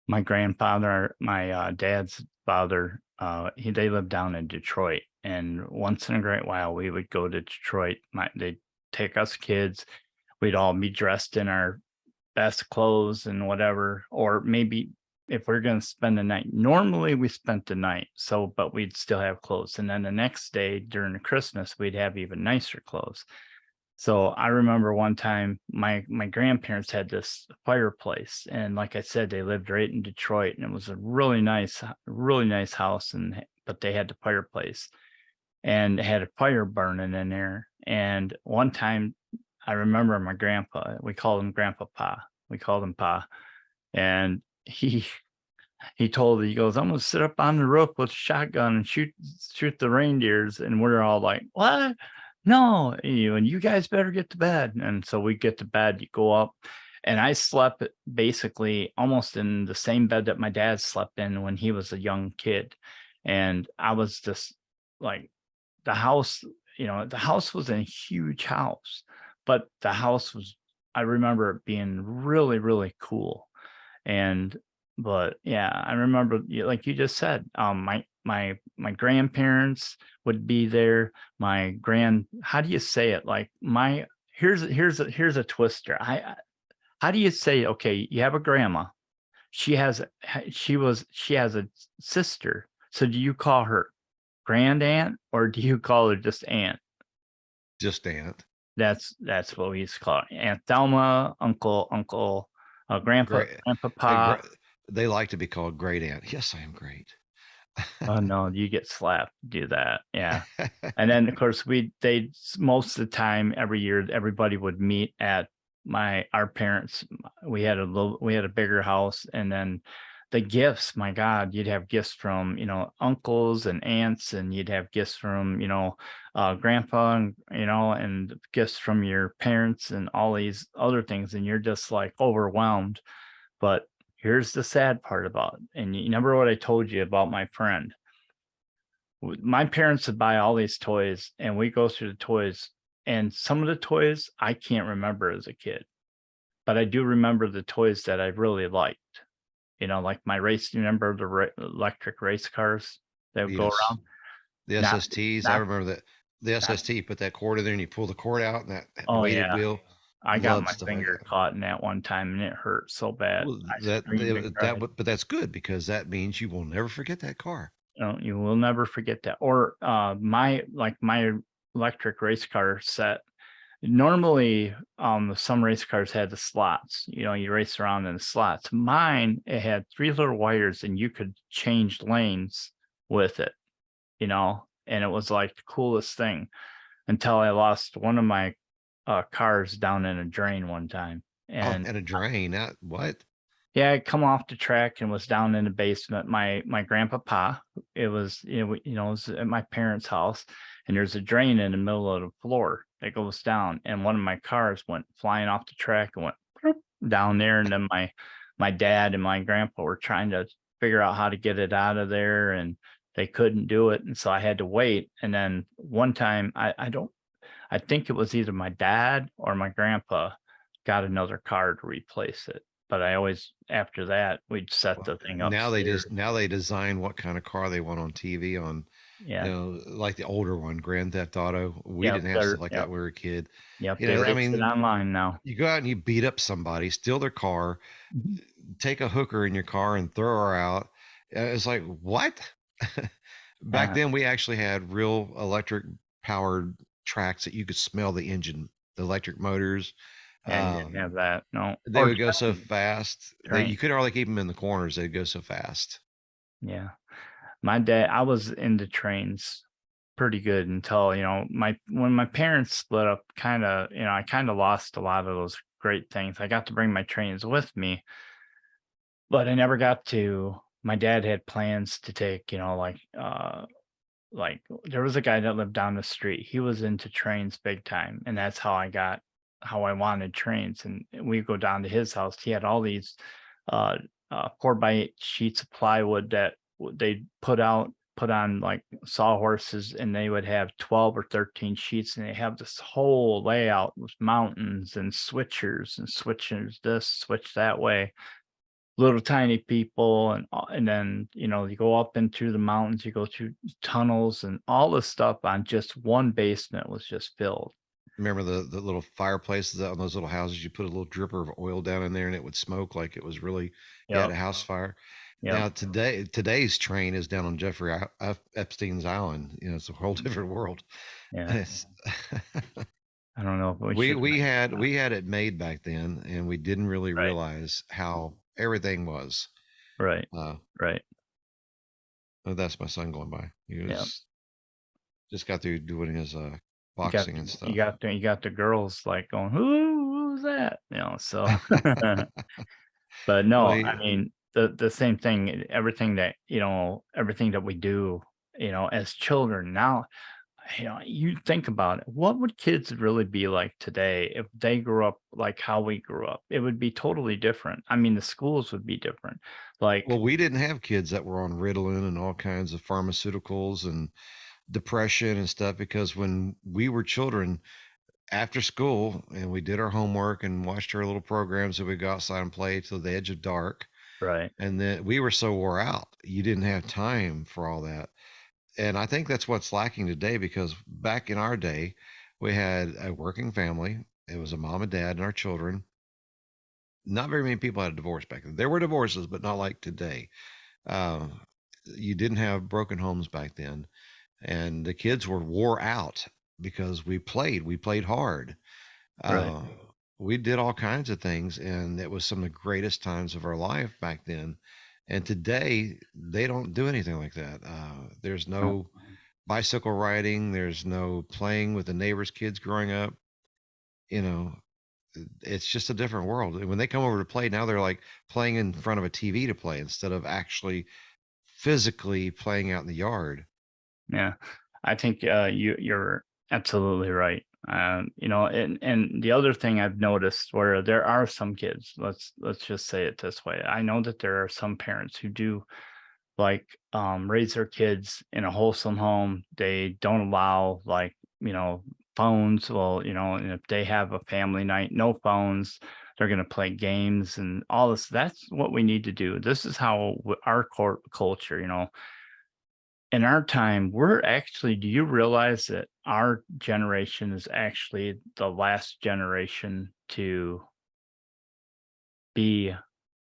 my grandfather, my dad's father, they lived down in Detroit, and once in a great while we would go to Detroit. They'd take us kids. We'd all be dressed in our best clothes and whatever, or maybe if we're going to spend the night. Normally we spent the night, but we'd still have clothes, and then the next day during the Christmas we'd have even nicer clothes. So I remember one time my grandparents had this fireplace, and like I said, they lived right in Detroit, and it was a really nice house, but they had the fireplace and it had a fire burning in there. And one time I remember my grandpa, we called him Grandpa Pa. We called him Pa. And he goes, I'm gonna sit up on the roof with a shotgun and shoot the reindeers. And we're all like, what? No, and you guys better get to bed. And so we get to bed, you go up. And I slept basically almost in the same bed that my dad slept in when he was a young kid. And I was just like, the house, the house was a huge house, but the house was, I remember it being really, really cool. And but yeah, I remember, like you just said, my grandparents would be there. How do you say it? Like my here's a twister. How do you say, okay, you have a grandma. She has a sister. So do you call her grand aunt or do you call her just aunt? Just aunt. That's what we used to call it. Aunt Thelma, uncle, Great. grandpa Hey, Pa. they like to be called great aunt. Yes, I am great. Oh, no, you get slapped, do that, yeah. And then, of course, most of the time, every year, everybody would meet at our parents. We had a bigger house, and then the gifts, my God, you'd have gifts from, uncles and aunts, and you'd have gifts from, grandpa, and gifts from your parents and all these other things, and you're just like overwhelmed. But here's the sad part about it, and you remember what I told you about my friend? My parents would buy all these toys, and we go through the toys, and some of the toys I can't remember as a kid. but I do remember the toys that I really liked, like my race you remember the electric race cars that would go Yes. around? The Not SSTs, I not remember that the not SST, put that cord in there and you pull the cord out and that oh, weighted yeah. wheel. I got Loved my stuff like finger that. caught in that one time, and it hurt so bad. Well, I screamed and cried. but that's good because that means you will never forget that car. No, you will never forget that. Or, my electric race car set, normally, some race cars had the slots, you race around in the slots. Mine, it had 3 little wires, and you could change lanes with it, and it was, like, the coolest thing until I lost one of my, cars down in a drain one time, Oh, and and a drain. That what? yeah, I come off the track and was down in the basement. My grandpapa, it was, it was at my parents' house, and there's a drain in the middle of the floor that goes down, and one of my cars went flying off the track and went "Bloop" down there, and then my dad and my grandpa were trying to figure out how to get it out of there, and they couldn't do it, and so I had to wait. And then one time, I think it was either my dad or my grandpa got another car to replace it. But I always after that, we'd set Well, the thing upstairs. now they design what kind of car they want on TV on, Yeah. like the older one, Grand Theft Auto. We Yep, didn't have they're stuff like that yep, when we were a kid. yep, they I race it mean, online now. you go out and you beat up somebody, steal their car, Mhm. take a hooker in your car and throw her out. It's like, what? Back Yeah, then, we actually had real electric powered tracks that you could smell the engine, the electric motors. yeah, you didn't have Um, that, no. they Or would go so train, fast that train, you could hardly keep them in the corners. They'd go so fast. yeah. My dad I was into trains pretty good until, my when my parents split up, I kinda lost a lot of those great things. I got to bring my trains with me, but I never got to my dad had plans to take, like, there was a guy that lived down the street. He was into trains big time, and that's how I wanted trains, and we go down to his house. He had all these, uh, 4 by 8 sheets of plywood that they put on, like, sawhorses, and they would have 12 or 13 sheets, and they have this whole layout with mountains and switchers this, switch that way. Little tiny people, and then, you go up into the mountains, you go through tunnels, and all this stuff on just one basement was just filled. Remember the little fireplaces out in those little houses? You put a little dripper of oil down in there, and it would smoke like it was really you had Yep, a house fire. yep, Now today's train is down on Epstein's Island. It's a whole different world. yeah. It's, I don't know if we should mention that. we had it made back then, and we didn't really Right, realize how everything was. right, Uh, right. oh, that's my son going by. He Yeah. was just got through doing his You got boxing and you stuff. got the you got the girls, like, going, who's that?" So but Well, no, I he, mean, the same thing, everything that we do, as children now. You think about it. What would kids really be like today if they grew up like how we grew up? It would be totally different. I mean, the schools would be different. Like, well, we didn't have kids that were on Ritalin and all kinds of pharmaceuticals and depression and stuff because when we were children, after school and we did our homework and watched our little programs, and we go outside and play till the edge of dark. right, And then we were so wore out, you didn't have time for all that. And I think that's what's lacking today because back in our day, we had a working family. It was a mom and dad and our children. Not very many people had a divorce back then. There were divorces, but not like today. Uh, you didn't have broken homes back then, and the kids were wore out because we played. We played hard. right. Uh, we did all kinds of things, and it was some of the greatest times of our life back then. And today, they don't do anything like that. There's No, no bicycle riding. There's no playing with the neighbors' kids growing up. You know, it's just a different world. And when they come over to play, now they're like playing in front of a TV to play instead of actually physically playing out in the yard. yeah. I think you're absolutely right. And the other thing I've noticed where there are some kids, let's just say it this way. I know that there are some parents who do like raise their kids in a wholesome home. They don't allow phones. Well, and if they have a family night, no phones. they're going to play games and all this. That's what we need to do. This is how our culture, in our time, we're actually, do you realize that our generation is actually the last generation to be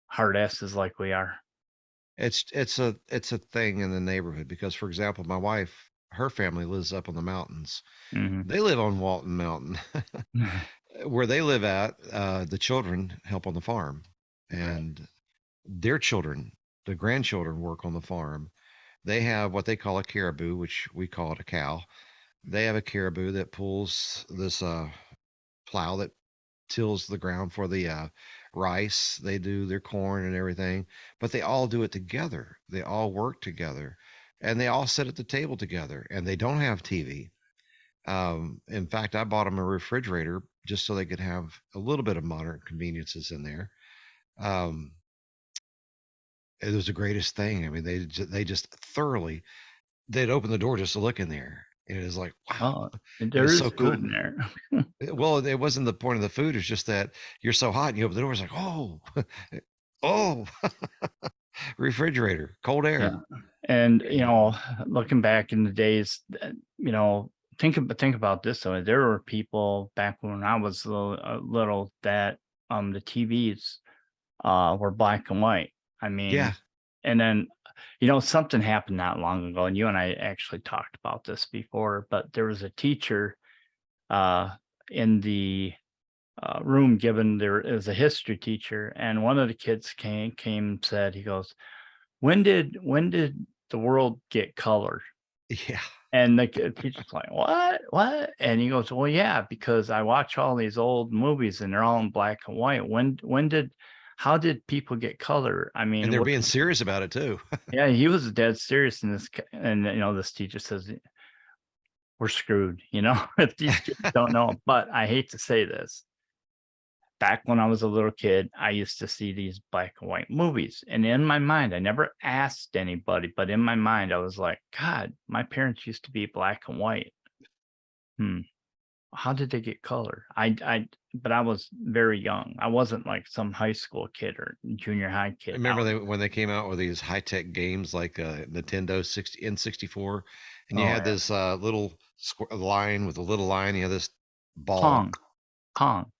hard asses like we are? It's a thing in the neighborhood because, for example, my wife, her family lives up on the mountains. Hmm. They live on Walton Mountain. Where they live at, the children help on the farm, Right. and their children, the grandchildren, work on the farm. They have what they call a caribou, which we call it a cow. They have a caribou that pulls this plow that tills the ground for the rice. They do their corn and everything, but they all do it together. They all work together, and they all sit at the table together. And they don't have TV. In fact, I bought them a refrigerator just so they could have a little bit of modern conveniences in there. Um, it was the greatest thing. I mean, they just thoroughly they'd open the door just to look in there. It was like, wow, Oh, it there was is so food cool. in there. Well, it wasn't the point of the food. It's just that you're so hot and you open the door. It's like, oh, oh, refrigerator, cold Yeah. air. And, Yeah, looking back in the days, think about this though. There were people back when I was little that the TVs were black and white. I yeah, mean, and then something happened not long ago, and you and I actually talked about this before, but there was a teacher uh in the room given there is a history teacher, and one of the kids came and said, he goes, when did the world get color? yeah. And the teacher's like, what? And he goes, well, yeah, because I watch all these old movies and they're all in black and white. How did people get color? I And mean, they're what? being serious about it too. Yeah, he was dead serious in this, and this teacher says we're screwed. If these kids don't know. But I hate to say this, back when I was a little kid, I used to see these black and white movies. And in my mind, I never asked anybody, but in my mind, I was like, God, my parents used to be black and white. Hmm. How did they get color? But I was very young. I wasn't like some high school kid or junior high kid. I Remember was, when they came out with these high tech games like Nintendo 60 N64, and you oh, had yeah. this little line with a little line, you had this ball Pong, Pong.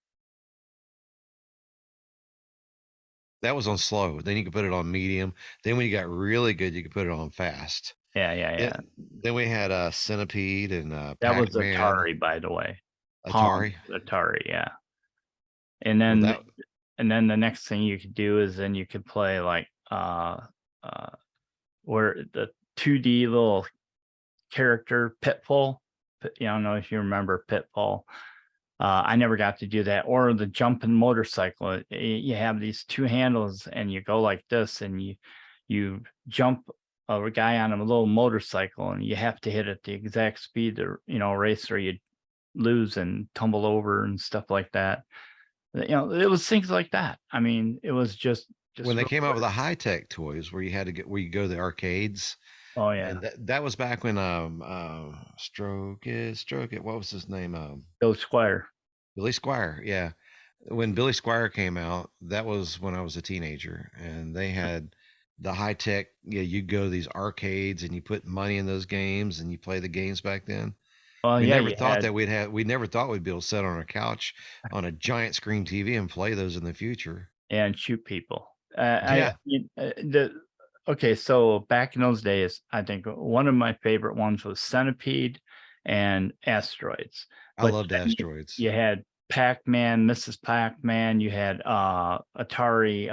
that was on slow. Then you could put it on medium. Then when you got really good, you could put it on fast. Yeah, yeah, yeah. Then we had Centipede and That was Pac-Man, Atari, by the way. Pong, Atari. Atari, yeah. And Well, then that the next thing you could do is then you could play like uh where the 2D little character Pitfall. I don't know if you remember Pitfall. I never got to do that. Or the jumping motorcycle. You have these two handles and you go like this and you jump a guy on a little motorcycle and you have to hit at the exact speed to, race or you lose and tumble over and stuff like that. It was things like that. I mean, it was when just they real came out with weird. the high tech toys where you had to get where you go to the arcades, Oh yeah. and that was back when Stroke it. What was his name? Go Squire. Billy Squire. Yeah, when Billy Squire came out, that was when I was a teenager, and they had the high tech. Yeah, you go to these arcades and you put money in those games and you play the games back then. Well, We yeah, never you thought had that we never thought we'd be able to sit on our couch on a giant screen TV and play those in the future. and shoot people. Yeah, Okay, so back in those days, I think one of my favorite ones was Centipede and Asteroids. I But loved then asteroids. you had Pac-Man, Mrs. Pac-Man, you had Atari,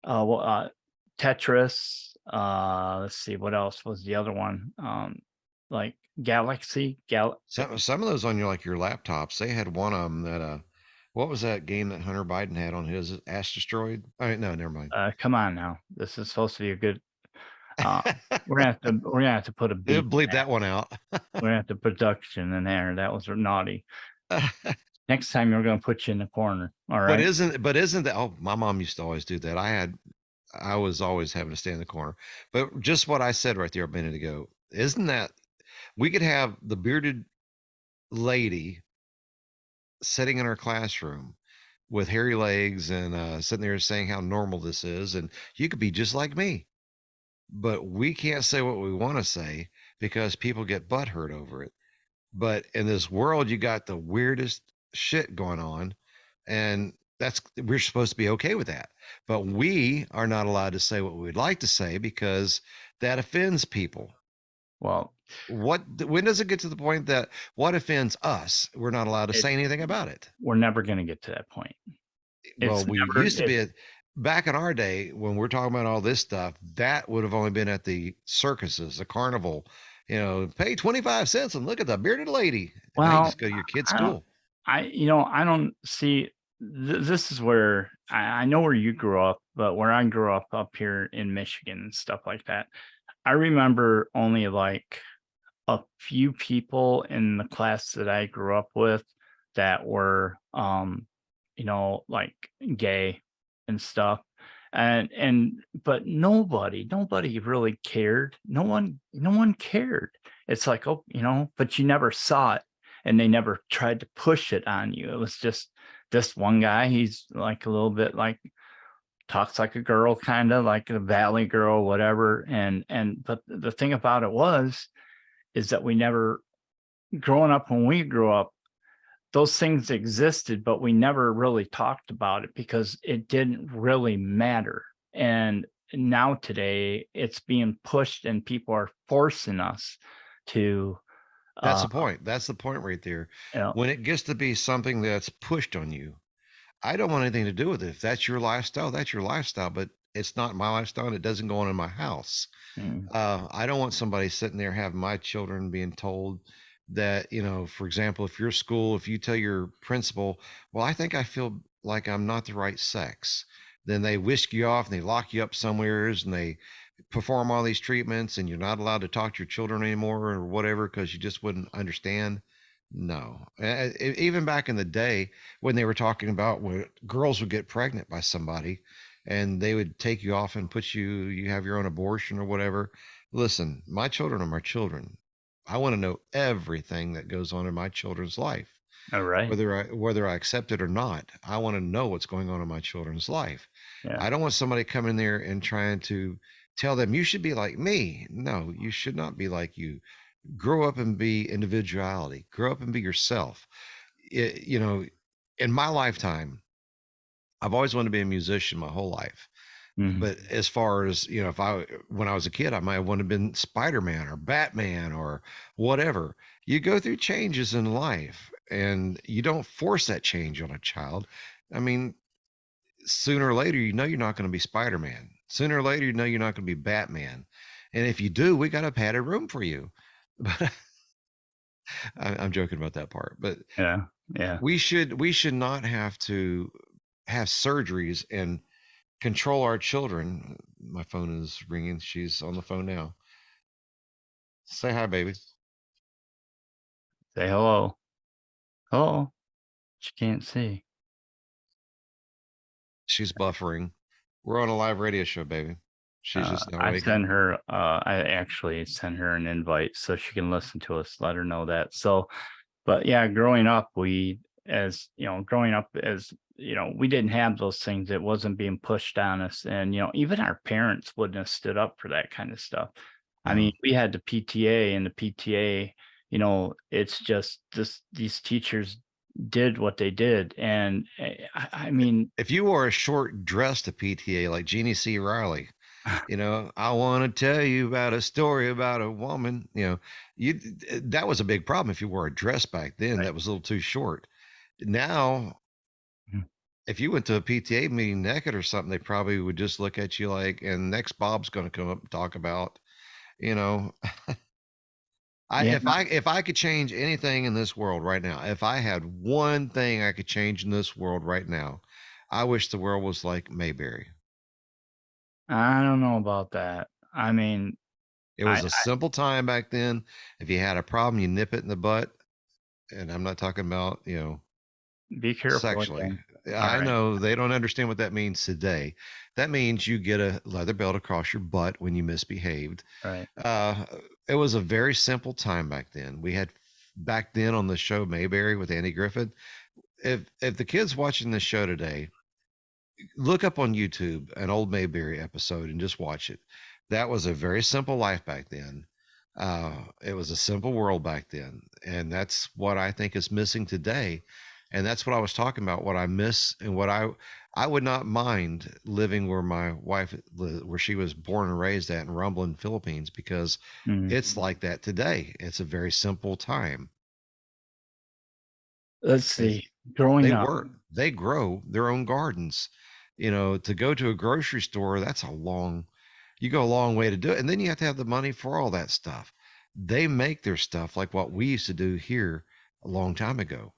well, Tetris, let's see, what else was the other one? Like Galaxy, Some of those on your laptops, they had one of them that what was that game that Hunter Biden had on his Asteroid? I mean, no, never mind. come on now. This is supposed to be a good uh we're gonna have to put a beep in Bleep that. that one out. We're gonna have to production in there. That was naughty. Next time we're gonna put you in the corner. All But right. isn't that, oh, my mom used to always do that. I was always having to stay in the corner. But just what I said right there a minute ago, isn't that we could have the bearded lady sitting in our classroom with hairy legs and sitting there saying how normal this is, and you could be just like me, but we can't say what we want to say because people get butt hurt over it. But in this world, you got the weirdest shit going on, and that's we're supposed to be okay with that. But we are not allowed to say what we'd like to say because that offends people. Well, What when does it get to the point that what offends us, we're not allowed to it say anything about it? we're never going to get to that point. Well, It's we never used to be back in our day when we're talking about all this stuff, that would have only been at the circuses, the carnival, pay 25 cents and look at the bearded lady. Now you well, just go to your kid's I don't school. I don't see this is where I know where you grew up, but where I grew up here in Michigan and stuff like that. I remember only like a few people in the class that I grew up with that were, like gay and stuff. But nobody really cared. No one cared. It's like, oh, but you never saw it and they never tried to push it on you. It was just this one guy, he's like a little bit like talks like a girl, kind of like a valley girl, whatever. But the thing about it is that we never growing up when we grew up, those things existed, but we never really talked about it because it didn't really matter. And now today it's being pushed and people are forcing us to That's uh the point. That's the point right there. you know, When it gets to be something that's pushed on you, I don't want anything to do with it. If that's your lifestyle, that's your lifestyle, but it's not my lifestyle and it doesn't go on in my house. mm, I don't want somebody sitting there having my children being told that, for example, if your school, if you tell your principal, well, I think I feel like I'm not the right sex, then they whisk you off and they lock you up somewheres and they perform all these treatments and you're not allowed to talk to your children anymore or whatever because you just wouldn't understand. No. Even back in the day when they were talking about when girls would get pregnant by somebody and they would take you off and you have your own abortion or whatever. Listen, my children are my children. I want to know everything that goes on in my children's life, all right. whether I accept it or not. I want to know what's going on in my children's life. Yeah. I don't want somebody coming there and trying to tell them you should be like me. No, you should not be like you. Grow up and be individuality. Grow up and be yourself. It, you know, in my lifetime, I've always wanted to be a musician my whole life. Mhm. But as far as, if when I was a kid, I might have wanted to been Spider-Man or Batman or whatever. You go through changes in life and you don't force that change on a child. I mean, sooner or later, you're not going to be Spider-Man. Sooner or later, you're not going to be Batman. And if you do, we got a padded room for you. But I'm joking about that part. But Yeah. Yeah. we should not have to have surgeries and control our children. My phone is ringing. She's on the phone now. Say hi, baby. Say hello. Hello. She can't see. She's buffering. We're on a live radio show, baby. She's just now waking. I actually sent her an invite so she can listen to us, let her know that. So, but yeah, growing up as, we didn't have those things. It wasn't being pushed on us. And, even our parents wouldn't have stood up for that kind of stuff. I mean, No. we had the PTA and the PTA, it's just these teachers did what they did. And I mean, If you wore a short dress to PTA like Jeannie C. Riley, I want to tell you about a story about a woman. You that was a big problem if you wore a dress back then right. that was a little too short. Now, if you went to a PTA meeting naked or something, they probably would just look at you like, and next Bob's going to come up and talk about, you know, I Yeah. if I could change anything in this world right now, if I had one thing I could change in this world right now, I wish the world was like Mayberry. I don't know about that. I mean, It I was a simple time back then. If you had a problem, you nip it in the butt. And I'm not talking about, be careful sexually. again. All I right. know they don't understand what that means today. That means you get a leather belt across your butt when you misbehaved. Right. Uh, it was a very simple time back then. We had back then on the show Mayberry with Andy Griffith. if the kids watching this show today, look up on YouTube an old Mayberry episode and just watch it. That was a very simple life back then. It was a simple world back then, and that's what I think is missing today. And that's what I was talking about. What I miss and what I would not mind living where my wife where she was born and raised at in Rumblin, Philippines, because Mhm. it's like that today. It's a very simple time. Let's It's see. Growing they up, work, they grow their own gardens. You know, to go to a grocery store, that's a long, you go a long way to do it. And then you have to have the money for all that stuff. They make their stuff like what we used to do here a long time ago.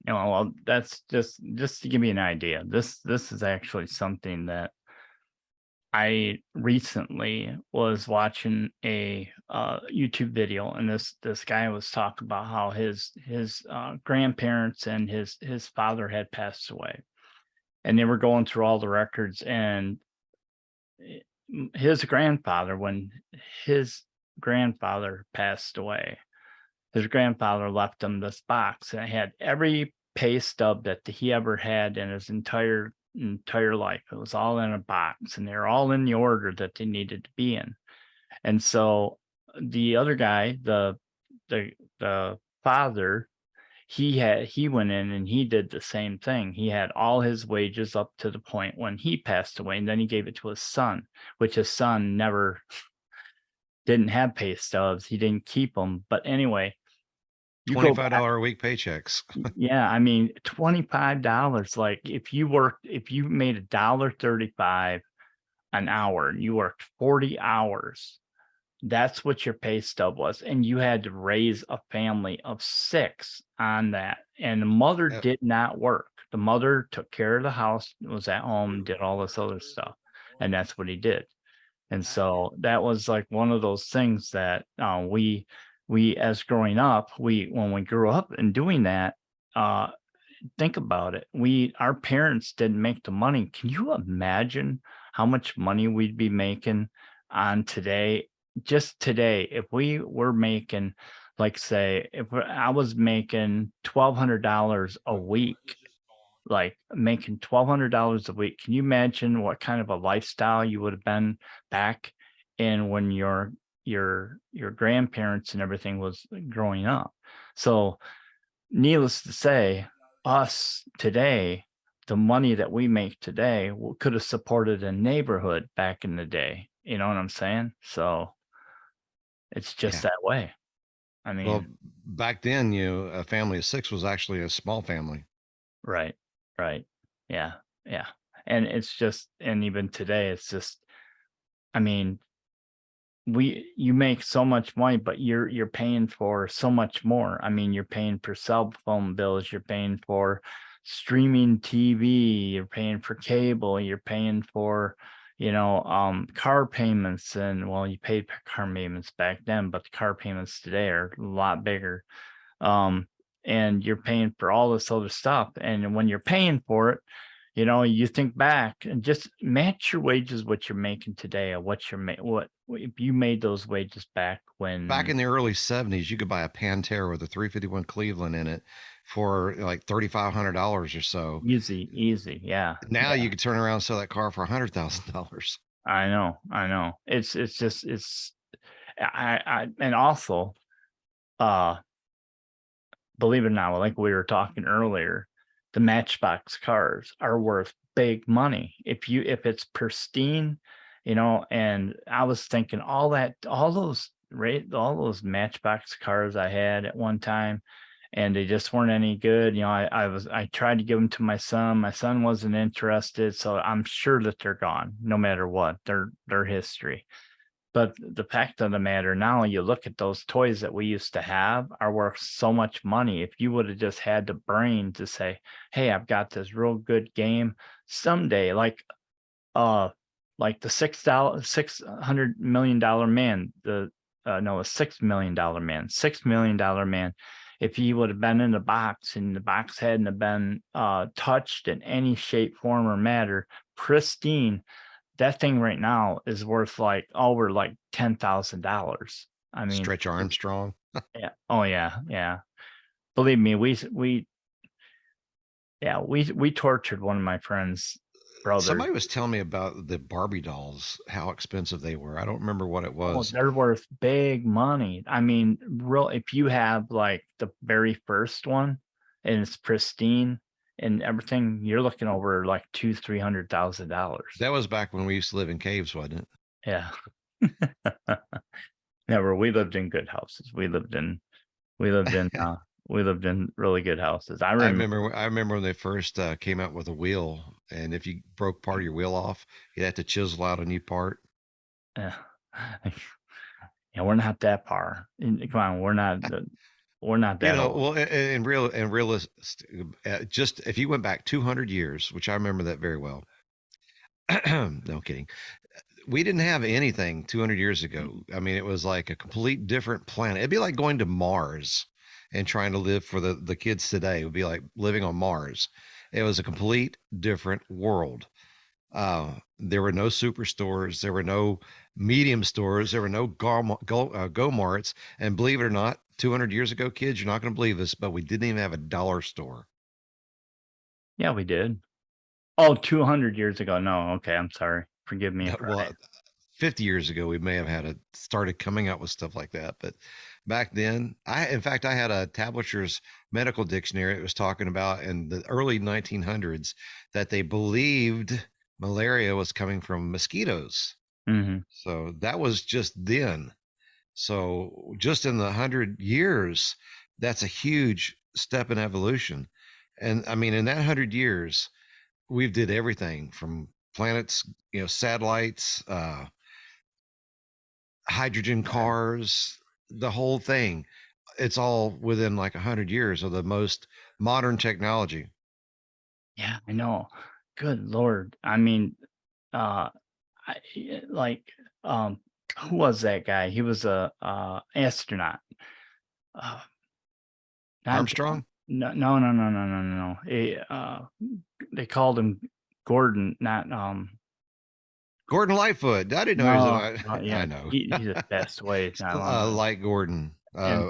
well, that's just to give you an idea. This is actually something that I recently was watching a YouTube video, and this guy was talking about how his grandparents and his father had passed away, and they were going through all the records, and his grandfather, when his grandfather passed away, his grandfather left him this box, and it had every pay stub that he ever had in his entire life. It was all in a box, and they're all in the order that they needed to be in. And so the other guy, the the father, he went in and he did the same thing. He had all his wages up to the point when he passed away, and then he gave it to his son, which his son never didn't have pay stubs. He didn't keep them. But anyway, you go back. $25 a week paychecks. Yeah, I mean, $25, like, if you made $1.35 an hour, and you worked 40 hours, that's what your pay stub was, and you had to raise a family of 6 on that, and the mother Uh, did not work. The mother took care of the house, was at home, did all this other stuff, and that's what he did. And so that was like one of those things that we as growing up, we when we grew up and doing that, uh, think about it. Our parents didn't make the money. Can you imagine how much money we'd be making on today? Just today, if we were making, like, say, if I was making $1,200 a week, like making $1,200 a week, can you imagine what kind of a lifestyle you would have been back in when your grandparents and everything was growing up? So needless to say, us today, the money that we make today could have supported a neighborhood back in the day. You know what I'm saying? So it's just yeah. that way. I Well, mean, back then, a family of six was actually a small family. right, right. Yeah, yeah. And it's just, and even today, it's just, I mean, you make so much money, but you're paying for so much more. I mean, you're paying for cell phone bills, you're paying for streaming TV, you're paying for cable, you're paying for, car payments. And well, you paid car payments back then, but the car payments today are a lot bigger. um, and you're paying for all this other stuff. And when you're paying for it, you think back and just match your wages what you're making today, or what if you made those wages back Back when in the early 70s, you could buy a Pantera with a 351 Cleveland in it for like $3,500 or so. easy, easy. Yeah, Now yeah. you could turn around and sell that car for $100,000. I know, I know. It's just it's I and also uh believe it or not, like we were talking earlier, the Matchbox cars are worth big money. If it's pristine, and I was thinking all those Matchbox cars I had at one time, and they just weren't any good. I tried to give them to my son. My son wasn't interested, so I'm sure that they're gone no matter what. They're history. But the fact of the matter now, you look at those toys that we used to have are worth so much money. If you would have just had the brain to say, "Hey, I've got this real good game someday," uh, like the $600 million man, no, a $6 million man. If he would have been in the box and the box hadn't have been touched in any shape, form, or matter, pristine, that thing right now is worth like over like $10,000. I mean, Stretch Armstrong. yeah. Oh yeah, yeah. Believe me, we Yeah, we tortured one of my friend's brothers. Somebody was telling me about the Barbie dolls, how expensive they were. I don't remember what it Oh, was. they're worth big money. I mean, real if you have like the very first one and it's pristine and everything, you're looking over like two, $300,000. That was back when we used to live in caves, wasn't it? Yeah. Never. We lived in good houses. We lived in we lived in really good houses. I remember. I remember when they first came out with a wheel, and if you broke part of your wheel off, you'd have to chisel out a new part. Yeah. Yeah, we're not that far. Come on, we're not You that know, old. well, in real and realist, just if you went back 200 years, which I remember that very well. No kidding. We didn't have anything 200 years ago. I mean, it was like a complete different planet. It'd be like going to Mars and trying to live for the kids today. It would be like living on Mars. It was a complete different world. There were no superstores. There were no medium stores. There were no go marts. And believe it or not, 200 years ago, kids, you're not going to believe this, but we didn't even have a dollar store. Yeah, we did. Oh, 200 years ago. No, okay, I'm sorry. Forgive me for Well, 50 years ago, we may have had it started coming out with stuff like that. But back then, in fact, I had a Tablisher's medical dictionary. It was talking about in the early 1900s that they believed malaria was coming from mosquitoes. Mhm. So that was just then. So just in the 100 years, that's a huge step in evolution. And I mean, in that 100 years, we've did everything from planets, satellites, hydrogen cars, the whole thing. It's all within like 100 years of the most modern technology. Yeah, I know. Good Lord. I mean, uh, like, um, who was that guy? He was a astronaut. Uh, not John. Armstrong, No, no, no, no, no, no, no. They called him Gordon, not Gordon Lightfoot. I didn't know he was. no, no, I yeah, know. he just passed away not long ago. Light Gordon. And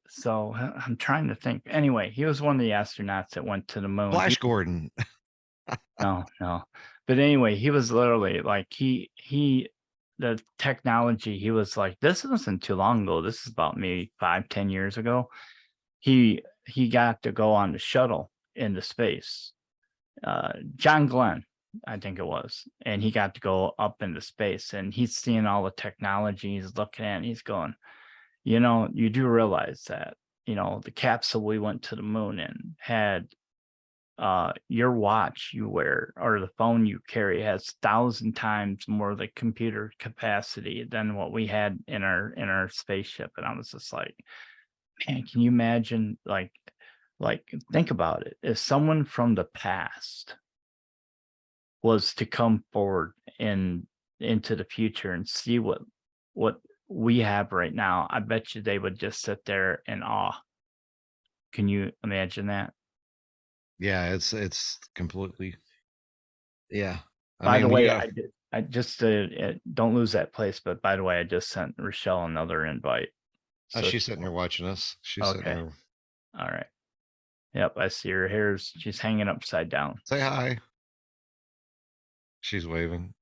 so I'm trying to think. Anyway, he was one of the astronauts that went to the moon. Flash Gordon. No, no. But anyway, he was literally like the technology, he was like, this wasn't too long ago. This is about maybe 5, 10 years ago. He got to go on the shuttle into space. John Glenn, I think it was, and he got to go up into space and he's seeing all the technology, he's looking at it, and he's going, you do realize that, the capsule we went to the moon in had your watch you wear or the phone you carry has 1,000 times more the computer capacity than what we had in our spaceship. And I was just like, man, can you imagine, like think about it, if someone from the past was to come forward and into the future and see what we have right now, I bet you they would just sit there in awe. Can you imagine that? Yeah, it's completely. Yeah, I By the mean, when you way, got. I just don't lose that place. But by the way, I just sent Rochelle another invite. Oh, So she's sitting there watching us. She's sitting okay, there. all right. Yep, I see her hair's. She's hanging upside down. Say hi. She's waving.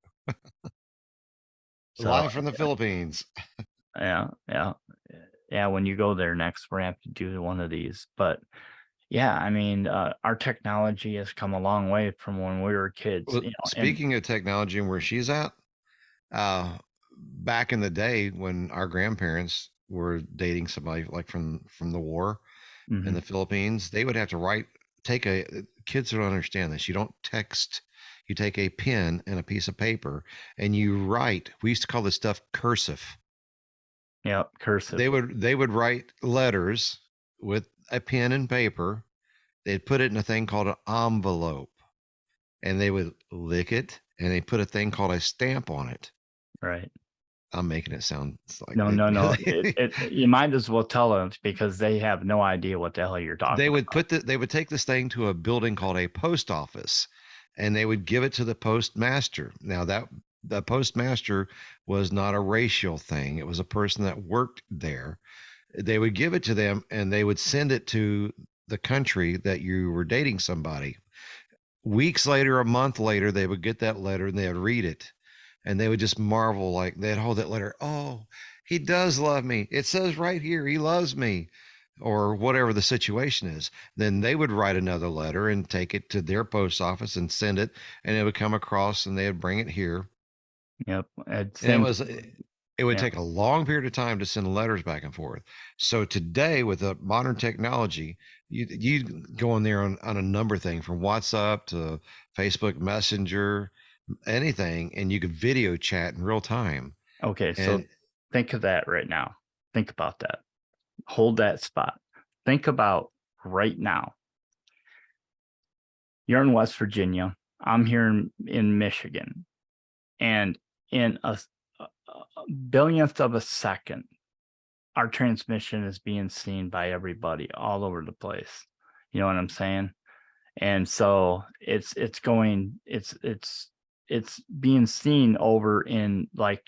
So Live from the Philippines. yeah, yeah, yeah. When you go there next, we're gonna have to do one of these. But yeah, I mean, our technology has come a long way from when we were kids. Well, And speaking of technology and where she's at, back in the day when our grandparents were dating somebody like from the war in mhm, the Philippines, they would have to write. Take a kids don't understand this. You don't text. You take a pen and a piece of paper and you write. We used to call this stuff cursive. yep, cursive, They would write letters with a pen and paper. They'd put it in a thing called an envelope, and they would lick it, and they put a thing called a stamp on it. right? I'm making it sound like No, they no, no. really. You might as well tell them because they have no idea what the hell you're talking about. They would take this thing to a building called a post office, and they would give it to the postmaster. Now that the postmaster was not a racial thing; it was a person that worked there. They would give it to them, and they would send it to the country that you were dating somebody. Weeks later, a month later, they would get that letter and they would read it and they would just marvel, like they'd hold that letter. Oh, he does love me. It says right here, he loves me, or whatever the situation is. Then they would write another letter and take it to their post office and send it, and it would come across and they would bring it here. Yep. And And same. it would Yeah. take a long period of time to send letters back and forth. So today, with the modern technology, you go in there on a number thing from WhatsApp to Facebook Messenger, anything, and you could video chat in real time. Okay. So And think of that right now. Think about that. Hold that spot. Think about right now. You're in West Virginia. I'm here in Michigan. And in a billionth of a second, our transmission is being seen by everybody all over the place. You know what I'm saying? And so it's going it's being seen over in like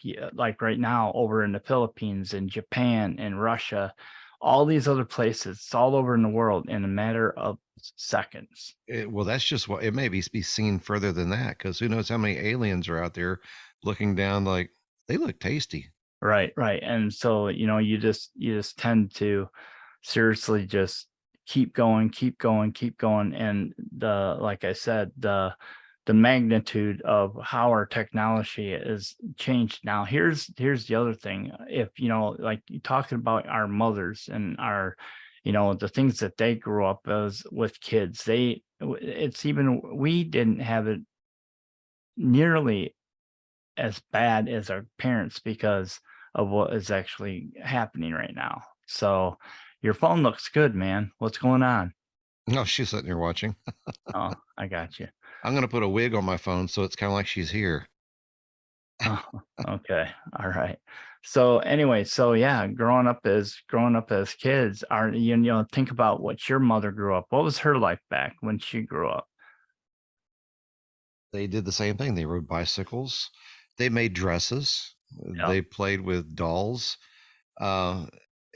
right now over in the Philippines and Japan and Russia, all these other places. It's all over in the world in a matter of seconds. well, that's just what it may be seen further than that, because who knows how many aliens are out there looking down like they look tasty. Right, right. And so, you just tend to seriously just keep going, keep going, keep going. And like I said, the magnitude of how our technology is changed now. Here's the other thing. If, like you talking about our mothers and the things that they grew up as with kids, it's even, we didn't have it nearly as bad as our parents because of what is actually happening right now. So your phone looks good, man. What's going on? No, she's sitting there watching. Oh, I got you. I'm gonna put a wig on my phone so it's kind of like she's here. Oh, okay. All right. So anyway, so yeah, growing up as kids, think about what your mother grew up. What was her life back when she grew up? They did the same thing. They rode bicycles. They made dresses. Yep. They played with dolls. Uh,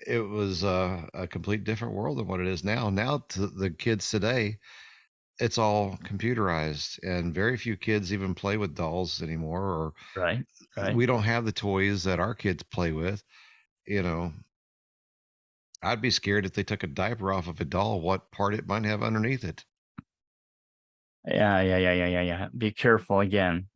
it was a complete different world than what it is now. Now, to the kids today, it's all computerized, and very few kids even play with dolls anymore. Or Right. Right. we don't have the toys that our kids play with. You know, I'd be scared if they took a diaper off of a doll, what part it might have underneath it. Yeah, yeah, yeah, yeah, yeah, yeah. Be careful again.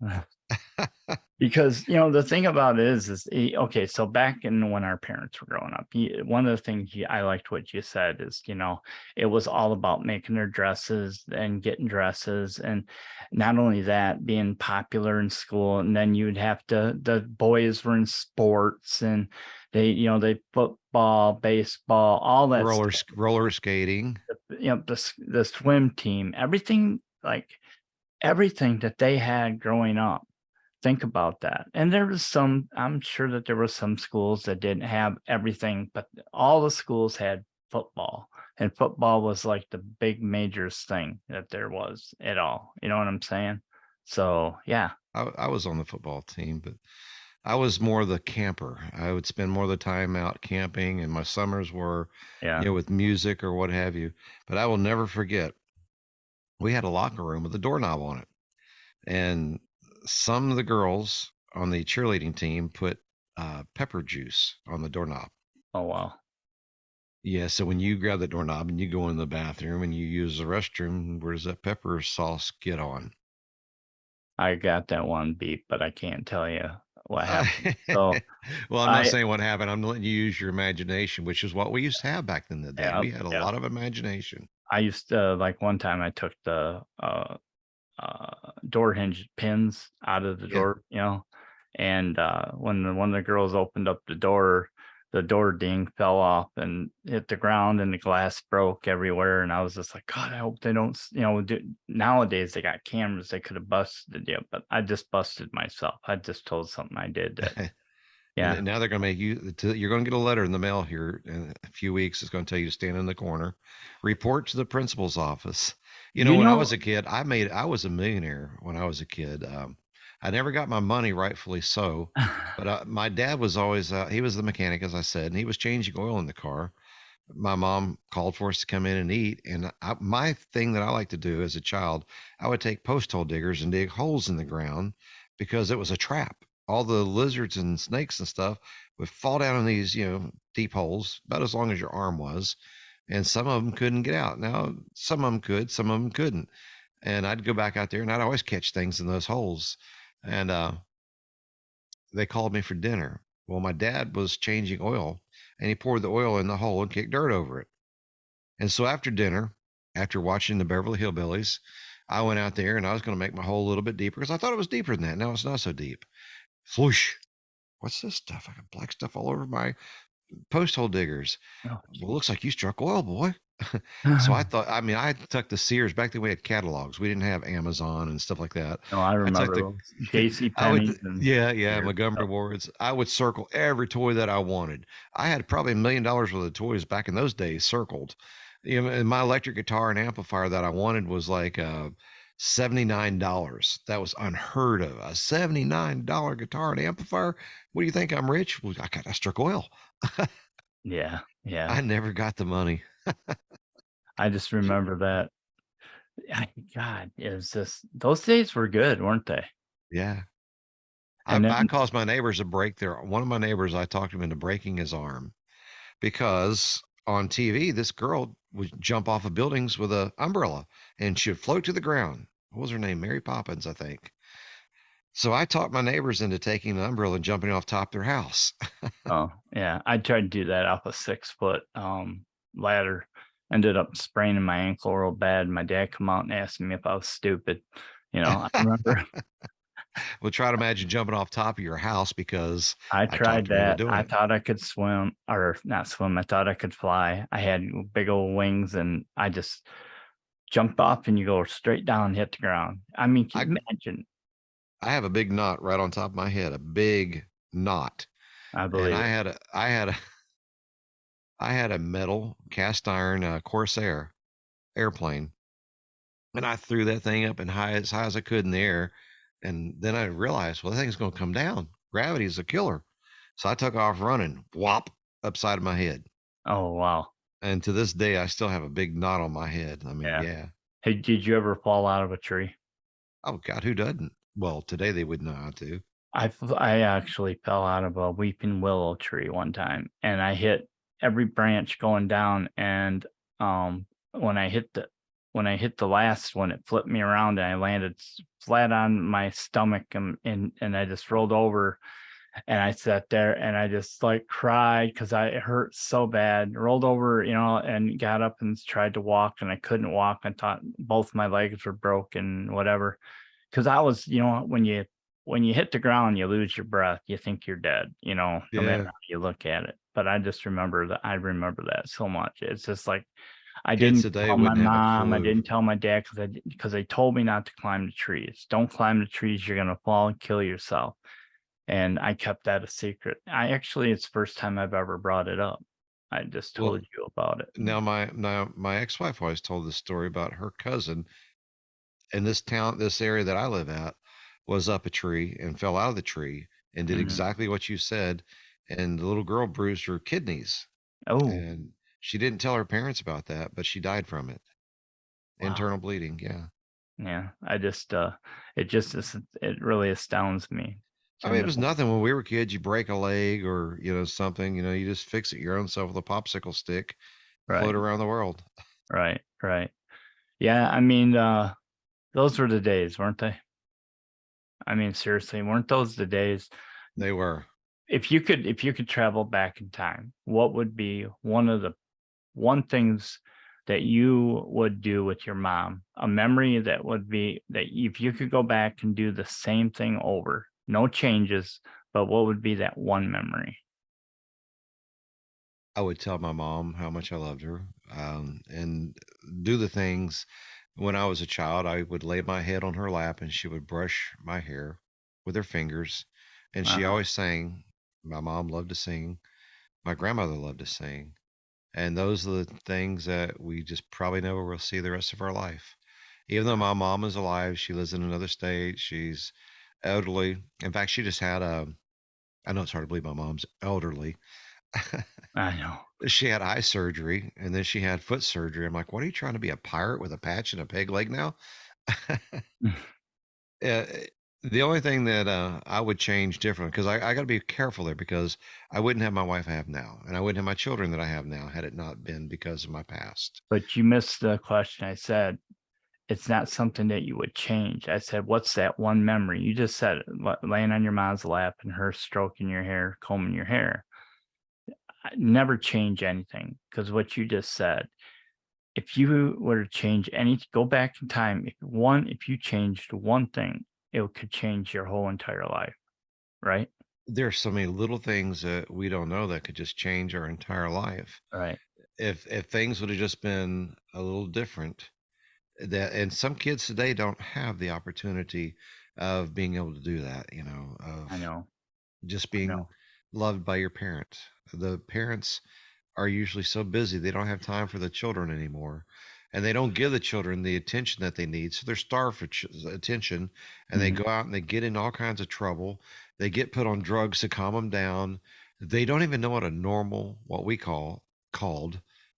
Because, the thing about it okay, so back in when our parents were growing up, one of the things I liked what you said is, it was all about making their dresses and getting dresses. And not only that, being popular in school. And then you'd have the boys were in sports and they football, baseball, all that stuff, Roller skating. the swim team, everything, like everything that they had growing up. Think about that. And I'm sure that there were some schools that didn't have everything, but all the schools had football. And football was like the big majors thing that there was at all. You know what I'm saying? So yeah, I was on the football team, but I was more the camper. I would spend more of the time out camping, and my summers were, yeah. with music or what have you. But I will never forget, we had a locker room with a doorknob on it, and some of the girls on the cheerleading team put pepper juice on the doorknob. Oh wow. Yeah, so when you grab the doorknob and you go in the bathroom and you use the restroom, where does that pepper sauce get on? I got that one beat, but I can't tell you what Uh, happened. So well, I'm not I saying what happened. I'm letting you use your imagination, which is what we used to have back in the day. yeah, We had a yeah. lot of imagination. I used to like one time I took the door hinge pins out of the Yeah. door, and when one of the girls opened up the door ding fell off and hit the ground and the glass broke everywhere. And I was just like, God, I hope they don't, nowadays they got cameras, they could have busted you, but I just busted myself. I just told something I did that, And yeah. now they're going to make you, you're going to get a letter in the mail here in a few weeks. It's going to tell you to stand in the corner, report to the principal's office. You When I was know, a kid, I was a millionaire when I was a kid. I never got my money, rightfully so. But my dad was always, he was the mechanic, as I said, and he was changing oil in the car. my mom called for us to come in and eat. And my thing that I like to do as a child, I would take post hole diggers and dig holes in the ground because it was a trap. All the lizards and snakes and stuff would fall down in these, deep holes about as long as your arm was. And some of them couldn't get out. Now, some of them could, some of them couldn't. And I'd go back out there and I'd always catch things in those holes. And they called me for dinner. Well, my dad was changing oil and he poured the oil in the hole and kicked dirt over it. And so after dinner, after watching the Beverly Hillbillies, I went out there and I was going to make my hole a little bit deeper because I thought it was deeper than that. Now it's not so deep. Floosh. What's this stuff? I got black stuff all over my post hole diggers. Oh, Well, gee. looks like you struck oil, boy. So I thought, I mean, I took the Sears back then. We had catalogs. We didn't have Amazon and stuff like that. No, I I took remember the, those J.C. I would, Penney's and yeah, Sears. Montgomery Yep. Wards. I would circle every toy that I wanted. I had probably $1 million worth of toys back in those days circled. And my electric guitar and amplifier that I wanted was like $79. That was unheard of. A $79 guitar and amplifier. What do you think? I'm rich? Well, I struck oil. Yeah, I yeah. never got the money. I just remember that. God, it was just those days were good, weren't they? Yeah. I, And I then, caused my neighbors to break their one of my neighbors. I talked him into breaking his arm because on TV this girl would jump off of buildings with a umbrella and she'd float to the ground. What was her name? Mary Poppins, I think. So I talked my neighbors into taking an umbrella and jumping off top their house. oh yeah, I tried to do that off a 6 foot ladder. Ended up spraining my ankle real bad. My dad come out and asked me if I was stupid. I remember Well, try to imagine jumping off top of your house because I I talked tried him into that. doing I it. thought I could swim or not swim. I thought I could fly. I had big old wings and I just jumped off and you go straight down and hit the ground. I mean, can I you imagine? I have a big knot right on top of my head, a big knot, I and believe it. I had a metal cast iron Corsair airplane, and I threw that thing up and as high as I could in the air, and then I realized, well, that thing's going to come down. Gravity is a killer, so I took off running, whop, upside of my head, Oh wow. and to this day I still have a big knot on my head. I mean, Yeah. yeah. Hey, did you ever fall out of a tree? Oh God, who doesn't? Well, today they would know how to. I actually fell out of a weeping willow tree one time, and I hit every branch going down, and, when I hit the last one, it flipped me around, and I landed flat on my stomach, and I just rolled over, and I sat there, and I just, like, cried because it hurt so bad, rolled over, and got up and tried to walk, and I couldn't walk. I thought both my legs were broken, whatever. 'Cause I was when you hit the ground, you lose your breath, you think you're dead, no matter Yeah, how you look at it. But I remember that so much. It's just like, I kids didn't today tell my wouldn't have a mom, I clue. didn't tell my dad because they told me not to climb the trees. "Don't climb the trees, you're gonna fall and kill yourself." And I kept that a secret. It's the first time I've ever brought it up. I just Well, told you about it. now my ex-wife always told this story about her cousin in this area that I live at, was up a tree and fell out of the tree and did Mhm. exactly what you said, and the little girl bruised her kidneys, Oh, and she didn't tell her parents about that, but she died from it. wow. Internal bleeding, yeah. Yeah, it just is it really astounds me I to mean, it know. was nothing when we were kids. You break a leg or something, you just fix it your own self with a popsicle stick, float Right, around the world. right, right. Yeah, I mean, those were the days, weren't they? I mean, seriously, weren't those the days? They were. If you could travel back in time, what would be one things that you would do with your mom? A memory that would be that if you could go back and do the same thing over, no changes, but what would be that one memory? I would tell my mom how much I loved her, and do the things. When I was a child, I would lay my head on her lap and she would brush my hair with her fingers. And she Uh-huh. always sang. My mom loved to sing. My grandmother loved to sing. And those are the things that we just probably never will see the rest of our life. Even though my mom is alive, she lives in another state. She's elderly. In fact, she just had a, I know it's hard to believe my mom's elderly. I know. She had eye surgery and then she had foot surgery. I'm like, "What are you trying to be a pirate with a patch and a peg leg now?" Uh, the only thing that, I would change different, because I gotta be careful there, because I wouldn't have my wife I have now, and I wouldn't have my children that I have now had it not been because of my past. But you missed the question. I said, it's not something that you would change. I said, what's that one memory? You just said it, laying on your mom's lap and her stroking your hair, combing your hair. I never change anything because what you just said, if you were to change any, go back in time, if you changed one thing, it could change your whole entire life, right? There's so many little things that we don't know that could just change our entire life. Right. If things would have just been a little different, that and some kids today don't have the opportunity of being able to do that, I of know. just I being know. loved by your parent. The parents are usually so busy they don't have time for the children anymore, and they don't give the children the attention that they need, so they're starved for attention, and they Mhm. go out and they get in all kinds of trouble. They get put on drugs to calm them down. They don't even know what a normal, what we called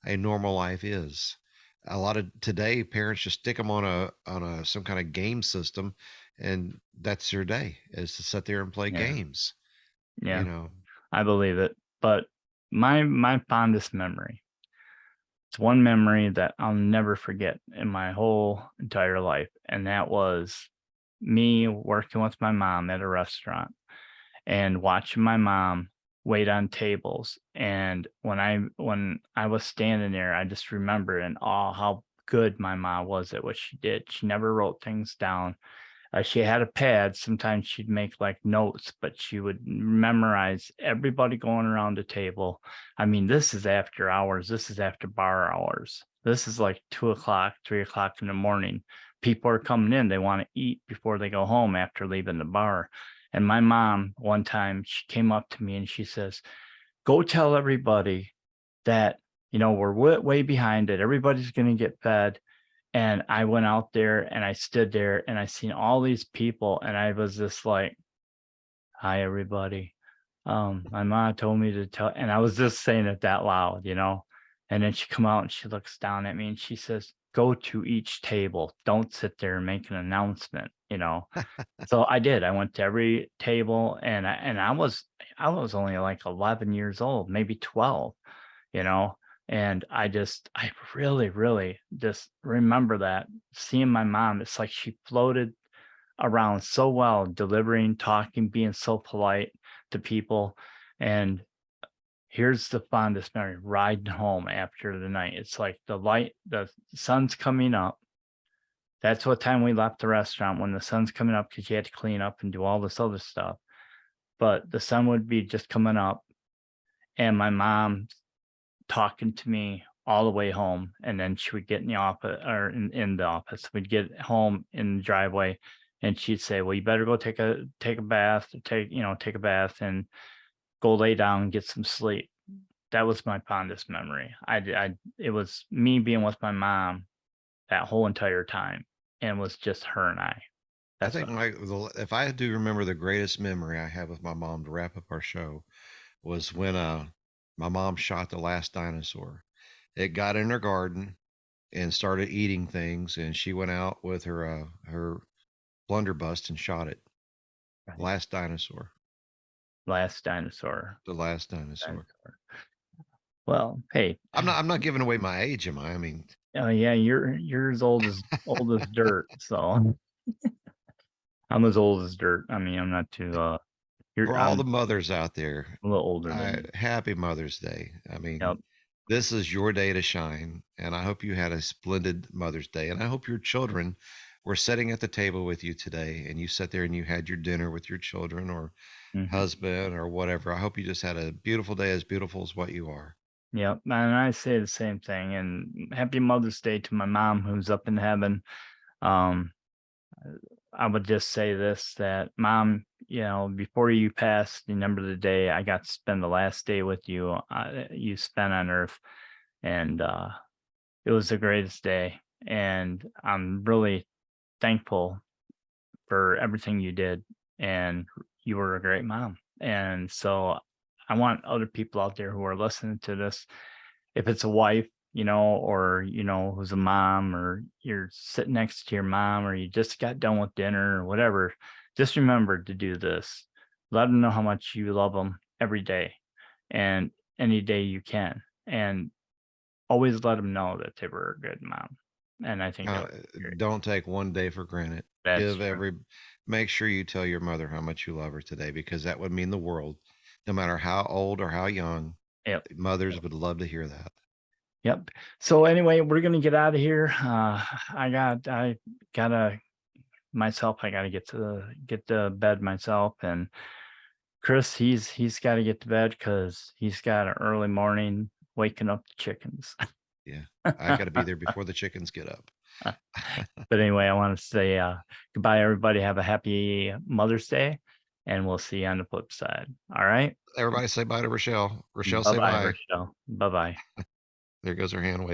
a normal life is. A lot of today parents just stick them on a some kind of game system, and that's their day, is to sit there and play Yeah. games you Yeah. know I believe it. But my fondest memory, it's one memory that I'll never forget in my whole entire life, and that was me working with my mom at a restaurant and watching my mom wait on tables. And when I was standing there, I just remember in awe how good my mom was at what she did. She never wrote things down. She had a pad. Sometimes she'd make like notes, but she would memorize everybody going around the table. I mean, this is after hours. This is after bar hours. This is like 2 o'clock, 3 o'clock in the morning. People are coming in. They want to eat before they go home after leaving the bar. And my mom, one time, she came up to me and she says, go tell everybody that, we're way behind it. Everybody's going to get fed. And I went out there and I stood there and I seen all these people and I was just like, "Hi, everybody. My mom told me to tell," and I was just saying it that loud. And then she come out and she looks down at me and she says, "Go to each table. Don't sit there and make an announcement." So I did. I went to every table and I was only like 11 years old, maybe 12, you know? And I really, really just remember that seeing my mom, it's like she floated around so well, delivering, talking, being so polite to people. And here's the fondest memory, riding home after the night. It's like the sun's coming up. That's what time we left the restaurant, when the sun's coming up, because you had to clean up and do all this other stuff. But the sun would be just coming up and my mom talking to me all the way home, and then she would get in the office or in the office. We'd get home in the driveway, and she'd say, "Well, you better go take a bath, take a bath and go lay down and get some sleep." That was my fondest memory. It was me being with my mom that whole entire time, and it was just her and I. I That's think what. if I do remember, the greatest memory I have with my mom to wrap up our show was when my mom shot the last dinosaur. It got in her garden and started eating things, and she went out with her blunderbuss and shot it. Right. Last dinosaur. Last dinosaur. The last dinosaur. Dinosaur. Well, hey, I'm not giving away my age, am I? I mean, oh yeah, you're as old as dirt. So I'm as old as dirt. I mean, I'm not too. for all the I'm mothers out there, a little older than you. happy Mother's Day. I mean, Yep. this is your day to shine, and I hope you had a splendid Mother's Day, and I hope your children were sitting at the table with you today, and you sat there and you had your dinner with your children or Hmm. husband or whatever. I hope you just had a beautiful day, as beautiful as what you are. Yep. And I say the same thing. And happy Mother's Day to my mom, who's up in heaven. Um, I would just say this: that mom, before you passed, remember the day I got to spend the last day with you. You spent on Earth, and it was the greatest day. And I'm really thankful for everything you did, and you were a great mom. And so I want other people out there who are listening to this, if it's a wife, or, who's a mom, or you're sitting next to your mom, or you just got done with dinner or whatever, just remember to do this. Let them know how much you love them every day and any day you can. And always let them know that they were a good mom. And I think that Uh, would be great. don't take one day for granted. That's Give true. every, make sure you tell your mother how much you love her today, because that would mean the world. No matter how old or how young, Yep. mothers Yep. would love to hear that. Yep. So anyway, we're gonna get out of here. I gotta I gotta get to bed myself. And Chris, he's got to get to bed because he's got an early morning waking up the chickens. Yeah. I got to be there before the chickens get up. But anyway, I want to say goodbye, everybody. Have a happy Mother's Day, and we'll see you on the flip side. All right. Everybody say bye to Rochelle. Rochelle, Bye say bye, bye. Rochelle. Bye bye. There goes her hand.